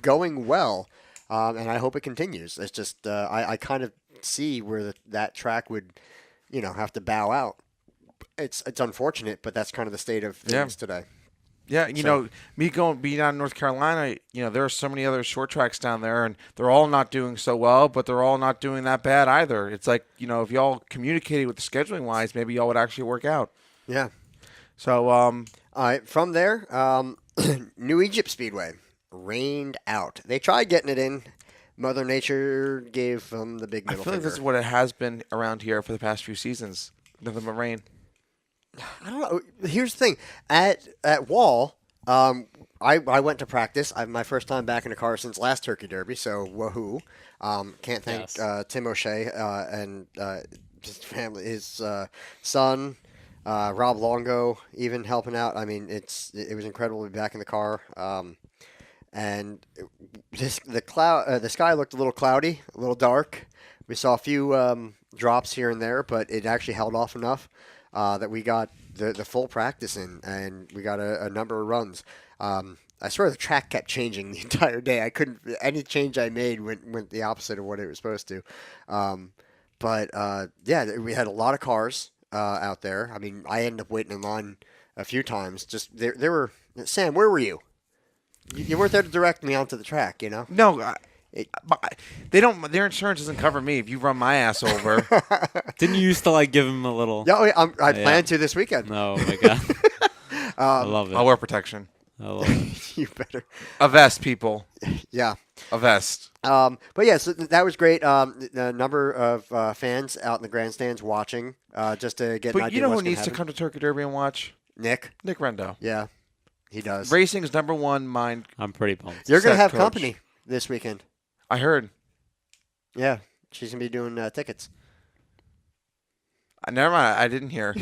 Speaker 1: going well, and I hope it continues. It's just I kind of see where that track would, have to bow out. It's unfortunate, but that's kind of the state of things today.
Speaker 6: Yeah, me being down in North Carolina, there are so many other short tracks down there, and they're all not doing so well, but they're all not doing that bad either. It's like, if y'all communicated with the scheduling wise, maybe y'all would actually work out.
Speaker 1: Yeah.
Speaker 6: So,
Speaker 1: from there, New Egypt Speedway rained out. They tried getting it in. Mother Nature gave them the big
Speaker 6: I
Speaker 1: middle
Speaker 6: feel like
Speaker 1: finger.
Speaker 6: this is what it has been around here for the past few seasons. Nothing but rain.
Speaker 1: I don't know. Here's the thing. At Wall, I went to practice. My first time back in a car since last Turkey Derby, so woohoo. Can't thank
Speaker 7: Yes.
Speaker 1: Tim O'Shea and his family, his son, Rob Longo, even helping out. I mean, it was incredible to be back in the car. and the sky looked a little cloudy, a little dark. We saw a few drops here and there, but it actually held off enough that we got the full practice in, and we got a number of runs. I swear the track kept changing the entire day. I couldn't any change I made went the opposite of what it was supposed to. But we had a lot of cars out there. I mean, I ended up waiting in line a few times. Just there were Sam. Where were you? You weren't there to direct me onto the track, you know.
Speaker 6: No, they don't. Their insurance doesn't cover me if you run my ass over.
Speaker 7: Didn't you used to like give him a little?
Speaker 1: Yeah, I plan to this weekend.
Speaker 7: No, oh my god, I love it.
Speaker 6: I'll wear protection.
Speaker 7: I love it.
Speaker 1: You better.
Speaker 6: A vest, people.
Speaker 1: Yeah.
Speaker 6: A vest.
Speaker 1: But yeah, so that was great. The number of fans out in the grandstands watching, just to get an
Speaker 6: But
Speaker 1: idea
Speaker 6: you know
Speaker 1: of
Speaker 6: who
Speaker 1: what's gonna
Speaker 6: needs to
Speaker 1: happen.
Speaker 6: come to Turkey Derby and watch?
Speaker 1: Nick.
Speaker 6: Nick Rendo.
Speaker 1: Yeah, he does.
Speaker 6: Racing's number one mind.
Speaker 7: I'm pretty pumped.
Speaker 1: You're gonna
Speaker 6: set
Speaker 1: have
Speaker 6: coach.
Speaker 1: company this weekend.
Speaker 6: I heard.
Speaker 1: Yeah, she's gonna be doing tickets.
Speaker 6: Never mind. I didn't hear.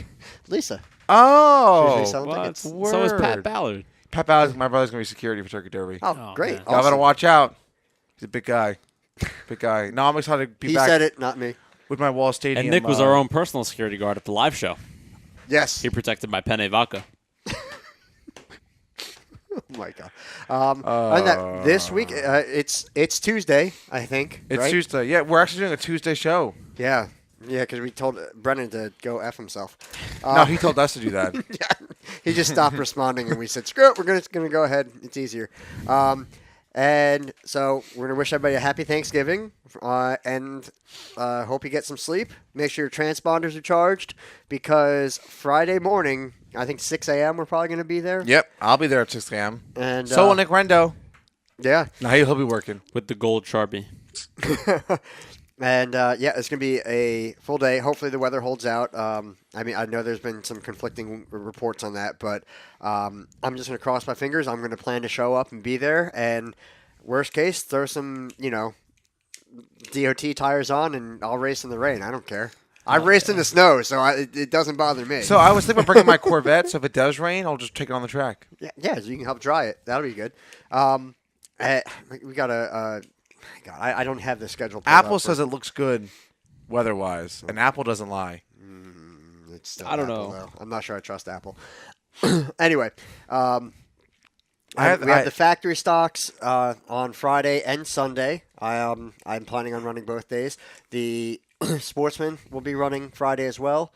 Speaker 1: Lisa.
Speaker 6: Oh.
Speaker 1: She's selling
Speaker 7: What?
Speaker 1: tickets.
Speaker 7: So is Pat
Speaker 6: Word.
Speaker 7: Ballard.
Speaker 6: Pat Ballard, my brother's gonna be security for Turkey Derby.
Speaker 1: Oh,
Speaker 7: Oh,
Speaker 1: great.
Speaker 7: man.
Speaker 6: Y'all better
Speaker 1: Awesome.
Speaker 6: watch out. He's a big guy. Big guy. No, I'm excited to be
Speaker 1: He
Speaker 6: back
Speaker 1: said it, not me.
Speaker 6: with my Wall Stadium.
Speaker 7: And Nick was our own personal security guard at the live show.
Speaker 1: Yes.
Speaker 7: He protected my Penne Vodka.
Speaker 1: Oh my god. Other than that, this week it's Tuesday, I think.
Speaker 6: It's
Speaker 1: right?
Speaker 6: Tuesday. Yeah, we're actually doing a Tuesday show.
Speaker 1: Yeah, because we told Brennan to go f himself.
Speaker 6: No, he told us to do that.
Speaker 1: He just stopped responding, and we said, "Screw it, we're gonna go ahead. It's easier." And so we're gonna wish everybody a happy Thanksgiving, and hope you get some sleep. Make sure your transponders are charged, because Friday morning, I think 6 a.m. we're probably gonna be there.
Speaker 6: Yep, I'll be there at 6 a.m.
Speaker 1: And
Speaker 6: So will Nick Rendo.
Speaker 1: yeah.
Speaker 6: No, he'll be working.
Speaker 7: With the gold Sharpie.
Speaker 1: And it's going to be a full day. Hopefully the weather holds out. I mean, I know there's been some conflicting reports on that, but I'm just going to cross my fingers. I'm going to plan to show up and be there. And worst case, throw some, DOT tires on, and I'll race in the rain. I don't care. I've raced in the snow, so it doesn't bother me.
Speaker 6: So I was thinking about bringing my Corvette, so if it does rain, I'll just take it on the track.
Speaker 1: yeah, so you can help dry it. That'll be good. We got a. God, I don't have the schedule. pulled
Speaker 6: Apple
Speaker 1: up for-
Speaker 6: says it looks good weather-wise, and Apple doesn't lie.
Speaker 1: It's still
Speaker 7: I don't
Speaker 1: Apple,
Speaker 7: know.
Speaker 1: though. I'm not sure I trust Apple. Anyway, we
Speaker 6: I-
Speaker 1: have the factory stocks on Friday and Sunday. I'm planning on running both days. The Sportsman will be running Friday as well.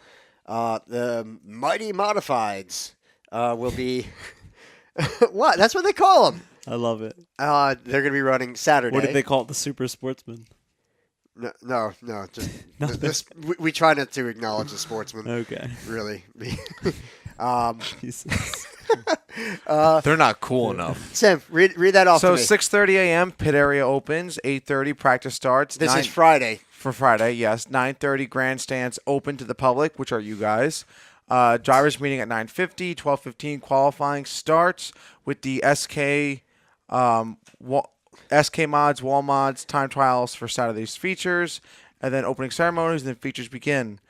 Speaker 1: The Mighty Modifieds will be what? That's what they call them.
Speaker 7: I love it.
Speaker 1: They're going to be running Saturday.
Speaker 7: What did they call it? The Super Sportsman.
Speaker 1: No, just this. We try not to acknowledge the Sportsman.
Speaker 7: Okay.
Speaker 1: Really.
Speaker 7: Jesus.
Speaker 6: They're not cool enough.
Speaker 1: Sam, read that off
Speaker 6: So
Speaker 1: to me.
Speaker 6: 6:30 a.m. pit area opens. 8:30 practice starts.
Speaker 1: This is Friday.
Speaker 6: For Friday, yes. 9:30 grandstands open to the public, which are you guys. Drivers meeting at 9:50. 12:15 qualifying starts with the SK mods, wall mods, time trials for Saturday's features, and then opening ceremonies, and then features begin.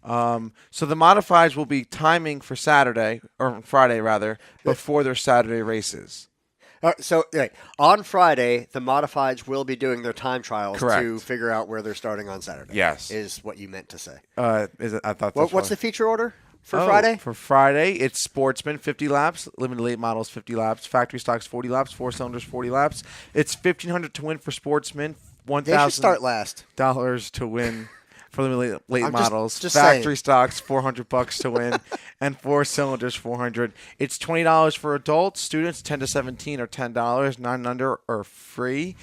Speaker 6: So the modifieds will be timing for Saturday, or Friday rather, before their Saturday races.
Speaker 1: On Friday, the modifieds will be doing their time trials
Speaker 6: Correct.
Speaker 1: to figure out where they're starting on Saturday.
Speaker 6: Yes.
Speaker 1: Is what you meant to say.
Speaker 6: Is it, I thought.
Speaker 1: What's the feature order for
Speaker 6: Oh,
Speaker 1: Friday?
Speaker 6: For Friday, it's Sportsman 50 laps, limited late models 50 laps, factory stocks 40 laps, 4 cylinders 40 laps. It's $1,500 to win for Sportsman,
Speaker 1: They should start last.
Speaker 6: $1,000 to win for limited late
Speaker 1: I'm just-
Speaker 6: models.
Speaker 1: just
Speaker 6: factory
Speaker 1: saying.
Speaker 6: stocks $400 to win, and 4 cylinders $400. It's $20 for adults. Students 10 to 17 are $10. 9 and under are free.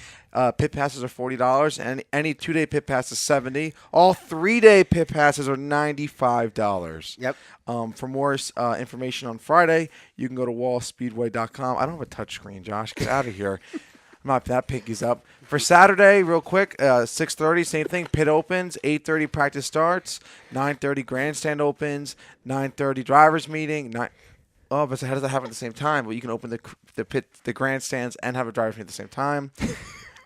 Speaker 6: Pit passes are $40, and any 2-day pit pass is $70. All 3-day pit passes are $95.
Speaker 1: Yep.
Speaker 6: For more information on Friday, you can go to wallspeedway.com. I don't have a touchscreen, Josh. Get out of here. I'm not that piggy's up. For Saturday, real quick, 6:30, same thing. Pit opens. 8:30 practice starts. 9:30 grandstand opens. 9:30 drivers meeting. But how does that happen at the same time? Well, you can open the grandstands and have a drivers meeting at the same time.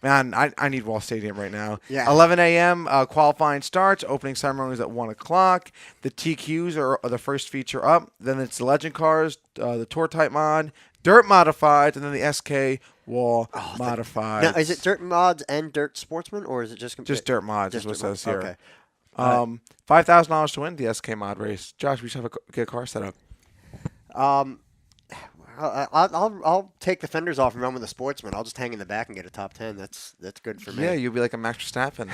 Speaker 6: Man, I need Wall Stadium right now.
Speaker 1: Yeah.
Speaker 6: 11 a.m. Qualifying starts. Opening ceremonies at 1 o'clock. The TQs are the first feature up. Then it's the Legend Cars, the Tour Type mod, Dirt Modifieds, and then the SK Wall Modifieds.
Speaker 1: Now, is it Dirt Mods and Dirt Sportsman, or is it just
Speaker 6: Just Dirt Mods
Speaker 1: Just
Speaker 6: is what it
Speaker 1: Dirt
Speaker 6: says here.
Speaker 1: Okay.
Speaker 6: $5,000 to win the SK Mod race. Josh, we should get a car set up.
Speaker 1: I'll take the fenders off and run with the Sportsman. I'll just hang in the back and get a top 10. That's good for me.
Speaker 6: Yeah, you'll be like a Max Verstappen.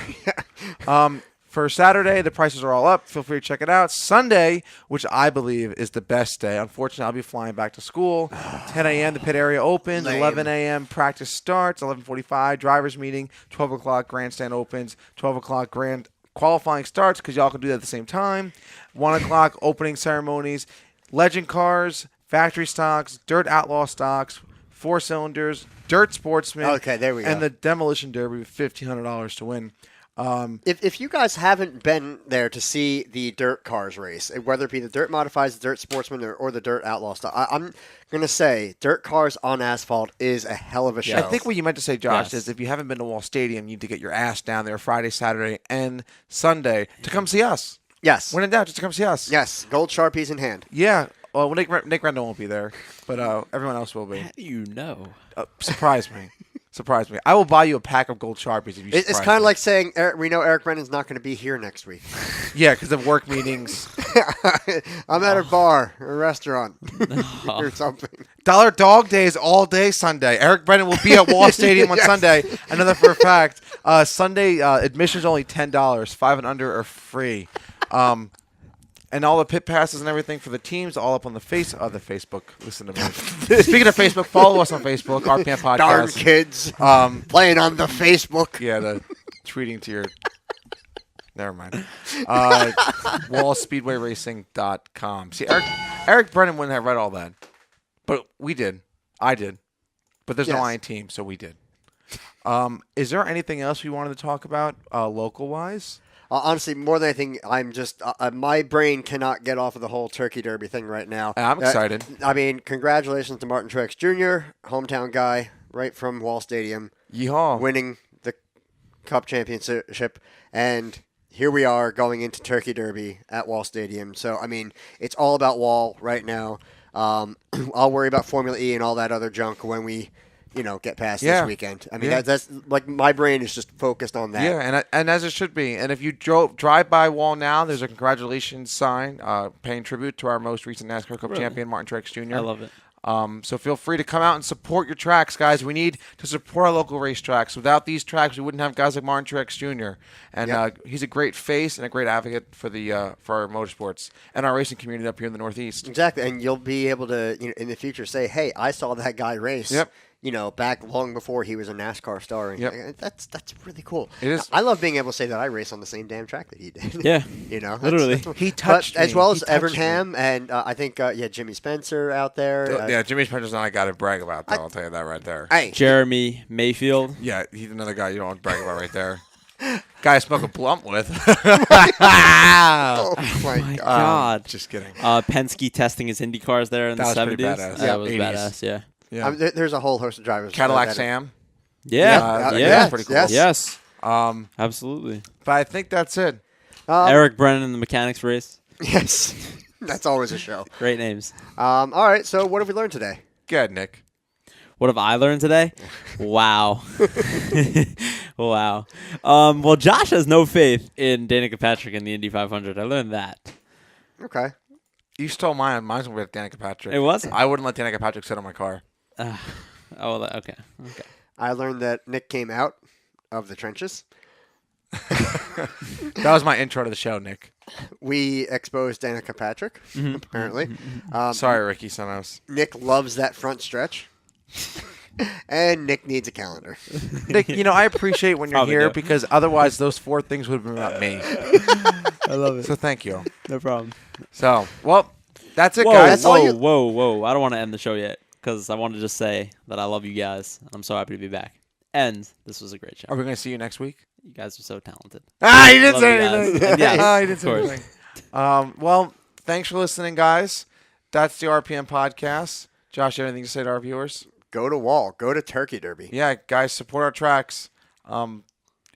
Speaker 6: For Saturday, the prices are all up. Feel free to check it out. Sunday, which I believe is the best day. Unfortunately, I'll be flying back to school. 10 a.m. the pit area opens.
Speaker 1: Lame.
Speaker 6: 11 a.m. practice starts. 11:45 drivers meeting. 12 o'clock grandstand opens. 12 o'clock grand qualifying starts because y'all can do that at the same time. 1 o'clock opening ceremonies. Legend cars, factory stocks, dirt outlaw stocks, 4 cylinders, dirt sportsman.
Speaker 1: Okay, there we go.
Speaker 6: And the demolition derby with $1,500 to win.
Speaker 1: If you guys haven't been there to see the dirt cars race, whether it be the Dirt Modifieds, the Dirt Sportsman, or the Dirt Outlaw stuff, I'm going to say dirt cars on asphalt is a hell of a show.
Speaker 6: I think what you meant to say, Josh,
Speaker 7: Yes.
Speaker 6: is if you haven't been to Wall Stadium, you need to get your ass down there Friday, Saturday, and Sunday to come see us.
Speaker 1: Yes.
Speaker 6: When in doubt, just to come see us.
Speaker 1: Yes. Gold Sharpies in hand.
Speaker 6: Yeah. Well, Nick Rendell won't be there, but everyone else will be.
Speaker 7: How do you know?
Speaker 6: Surprise me. Surprise me. I will buy you a pack of gold Sharpies if you
Speaker 1: It's
Speaker 6: surprise
Speaker 1: kind of
Speaker 6: me.
Speaker 1: like saying we know Eric Brennan's not going to be here next week.
Speaker 6: Yeah, because of work meetings.
Speaker 1: I'm at a bar, or a restaurant, or something.
Speaker 6: Dollar Dog Day is all day Sunday. Eric Brennan will be at Wall Stadium on
Speaker 1: Yes.
Speaker 6: Sunday. Another for a fact. Sunday admission's only $10. 5 and under are free. And all the pit passes and everything for the teams all up on the Facebook. Listen to me. Speaking of Facebook, follow us on Facebook. RPM Podcast.
Speaker 1: Darn kids playing on the Facebook.
Speaker 6: Yeah, the tweeting to your. Never mind. WallSpeedwayRacing.com. See, Eric Brennan wouldn't have read all that, but we did. I did, but there's no
Speaker 1: Yes.
Speaker 6: I in team, so we did. Is there anything else we wanted to talk about local wise?
Speaker 1: Honestly, more than anything, I'm just my brain cannot get off of the whole Turkey Derby thing right now.
Speaker 6: I'm excited.
Speaker 1: I mean, congratulations to Martin Truex Jr., hometown guy, right from Wall Stadium,
Speaker 6: Yeehaw!
Speaker 1: winning the Cup championship, and here we are going into Turkey Derby at Wall Stadium. So, I mean, it's all about Wall right now. I'll worry about Formula E and all that other junk when we, get past
Speaker 6: Yeah.
Speaker 1: this weekend. I mean,
Speaker 6: Yeah.
Speaker 1: that's like my brain is just focused on that.
Speaker 6: Yeah, and as it should be. And if you drive by Wall now, there's a congratulations sign paying tribute to our most recent NASCAR Cup champion, Martin Truex Jr.
Speaker 7: I love it.
Speaker 6: So feel free to come out and support your tracks, guys. We need to support our local racetracks. Without these tracks, we wouldn't have guys like Martin Truex Jr. And he's a great face and a great advocate for our motorsports and our racing community up here in the Northeast.
Speaker 1: Exactly, and you'll be able to, in the future, say, "Hey, I saw that guy race."
Speaker 6: Yep.
Speaker 1: Back long before he was a NASCAR star.
Speaker 6: Yep.
Speaker 1: That's really cool.
Speaker 6: It is.
Speaker 1: I love being able to say that I race on the same damn track that he did.
Speaker 7: Yeah.
Speaker 1: Literally.
Speaker 6: He touched
Speaker 1: as
Speaker 6: me.
Speaker 1: well
Speaker 6: He
Speaker 1: as
Speaker 6: touched
Speaker 1: Evernham, and I think Jimmy Spencer out there.
Speaker 6: Yeah, Jimmy Spencer's not a guy to brag about, though. I'll tell you that right there.
Speaker 1: Hey,
Speaker 7: Jeremy Mayfield.
Speaker 6: Yeah, he's another guy you don't want to brag about right there. Guy I smoke a blunt with.
Speaker 1: oh my
Speaker 7: My
Speaker 1: God.
Speaker 7: God.
Speaker 6: Just kidding.
Speaker 7: Penske testing his Indy cars there in
Speaker 6: That
Speaker 7: the
Speaker 6: was pretty
Speaker 7: 70s.
Speaker 6: badass.
Speaker 7: That was
Speaker 6: 80s.
Speaker 7: badass, yeah.
Speaker 6: Yeah.
Speaker 1: There's a whole host of drivers.
Speaker 6: Cadillac
Speaker 1: that-
Speaker 6: Sam.
Speaker 7: Yeah.
Speaker 6: Yeah,
Speaker 7: yeah.
Speaker 6: that's pretty cool.
Speaker 1: yes.
Speaker 7: Yes.
Speaker 6: Um,
Speaker 7: Absolutely.
Speaker 6: but I think that's it.
Speaker 7: Eric Brennan in the mechanics race.
Speaker 1: Yes, that's always a show.
Speaker 7: Great names.
Speaker 1: All right, so what have we learned today?
Speaker 6: Good, Nick.
Speaker 7: What have I learned today? Wow. Wow. Well, Josh has no faith in Danica Patrick in the Indy 500. I learned that.
Speaker 1: Okay.
Speaker 6: You stole mine. Mine's with Danica Patrick.
Speaker 7: It was?
Speaker 6: I wouldn't let Danica Patrick sit on my car.
Speaker 7: Oh, okay. Okay.
Speaker 1: I learned that Nick came out of the trenches.
Speaker 6: That was my intro to the show, Nick.
Speaker 1: We exposed Danica Patrick, apparently.
Speaker 6: Sorry, Ricky Sonos.
Speaker 1: Nick loves that front stretch. And Nick needs a calendar.
Speaker 6: Nick, I appreciate when you're
Speaker 7: Probably
Speaker 6: here
Speaker 7: do.
Speaker 6: because otherwise those 4 things would have been about me.
Speaker 7: I love it.
Speaker 6: So thank you.
Speaker 7: No problem.
Speaker 6: So, well, that's it,
Speaker 7: Whoa,
Speaker 6: guys.
Speaker 1: That's all you-
Speaker 7: whoa. I don't want to end the show yet because I want to just say that I love you guys. I'm so happy to be back. And this was a great show.
Speaker 6: Are we going to see you next week?
Speaker 7: You guys are so talented.
Speaker 6: He didn't
Speaker 7: Love
Speaker 6: say
Speaker 7: you guys.
Speaker 6: anything.
Speaker 7: And yes,
Speaker 6: He didn't
Speaker 7: of
Speaker 6: say
Speaker 7: course.
Speaker 6: anything. Well, thanks for listening, guys. That's the RPM podcast. Josh, you have anything to say to our viewers?
Speaker 1: Go to Wall. Go to Turkey Derby.
Speaker 6: Yeah, guys, support our tracks.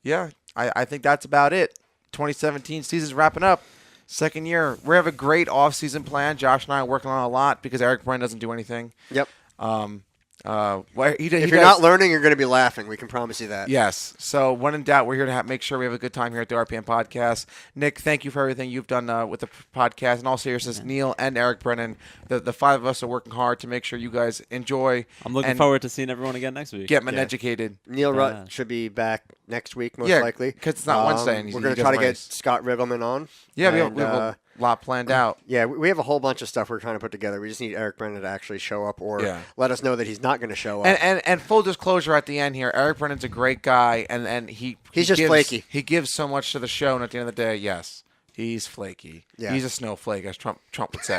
Speaker 6: Yeah, I think that's about it. 2017 season's wrapping up. Second year. We have a great off-season plan. Josh and I are working on a lot because Eric Brennan doesn't do anything.
Speaker 1: Yep. If you're not learning, you're going to be laughing. We can promise you that.
Speaker 6: Yes. So when in doubt, we're here to make sure we have a good time here at the RPM Podcast. Nick, thank you for everything you've done with the podcast. In all seriousness, Neil and Eric Brennan, the five of us are working hard to make sure you guys enjoy.
Speaker 7: I'm looking forward to seeing everyone again next week.
Speaker 6: Get educated.
Speaker 1: Neil Rutt should be back next week, most likely.
Speaker 6: Because it's not Wednesday. And
Speaker 1: we're going to try to get Scott Riggleman on.
Speaker 6: Yeah, we have a lot planned out.
Speaker 1: Yeah, we have a whole bunch of stuff we're trying to put together. We just need Eric Brennan to actually show up or let us know that he's not going to show up.
Speaker 6: And full disclosure at the end here, Eric Brennan's a great guy, and he's
Speaker 1: just flaky.
Speaker 6: He gives so much to the show, and at the end of the day, yes, he's flaky.
Speaker 1: Yeah.
Speaker 6: He's a snowflake, as Trump would say.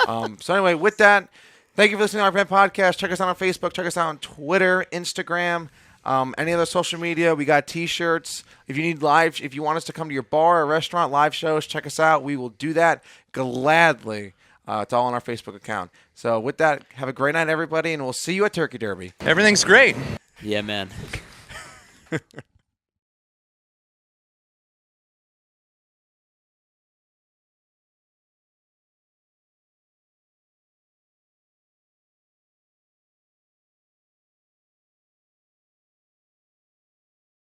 Speaker 6: So anyway, with that, thank you for listening to our RPM Podcast. Check us out on Facebook. Check us out on Twitter, Instagram. Any other social media, we got T-shirts. If you want us to come to your bar or restaurant, live shows, check us out. We will do that gladly. It's all on our Facebook account. So with that, have a great night, everybody, and we'll see you at Turkey Derby.
Speaker 5: Everything's great.
Speaker 7: Yeah, man.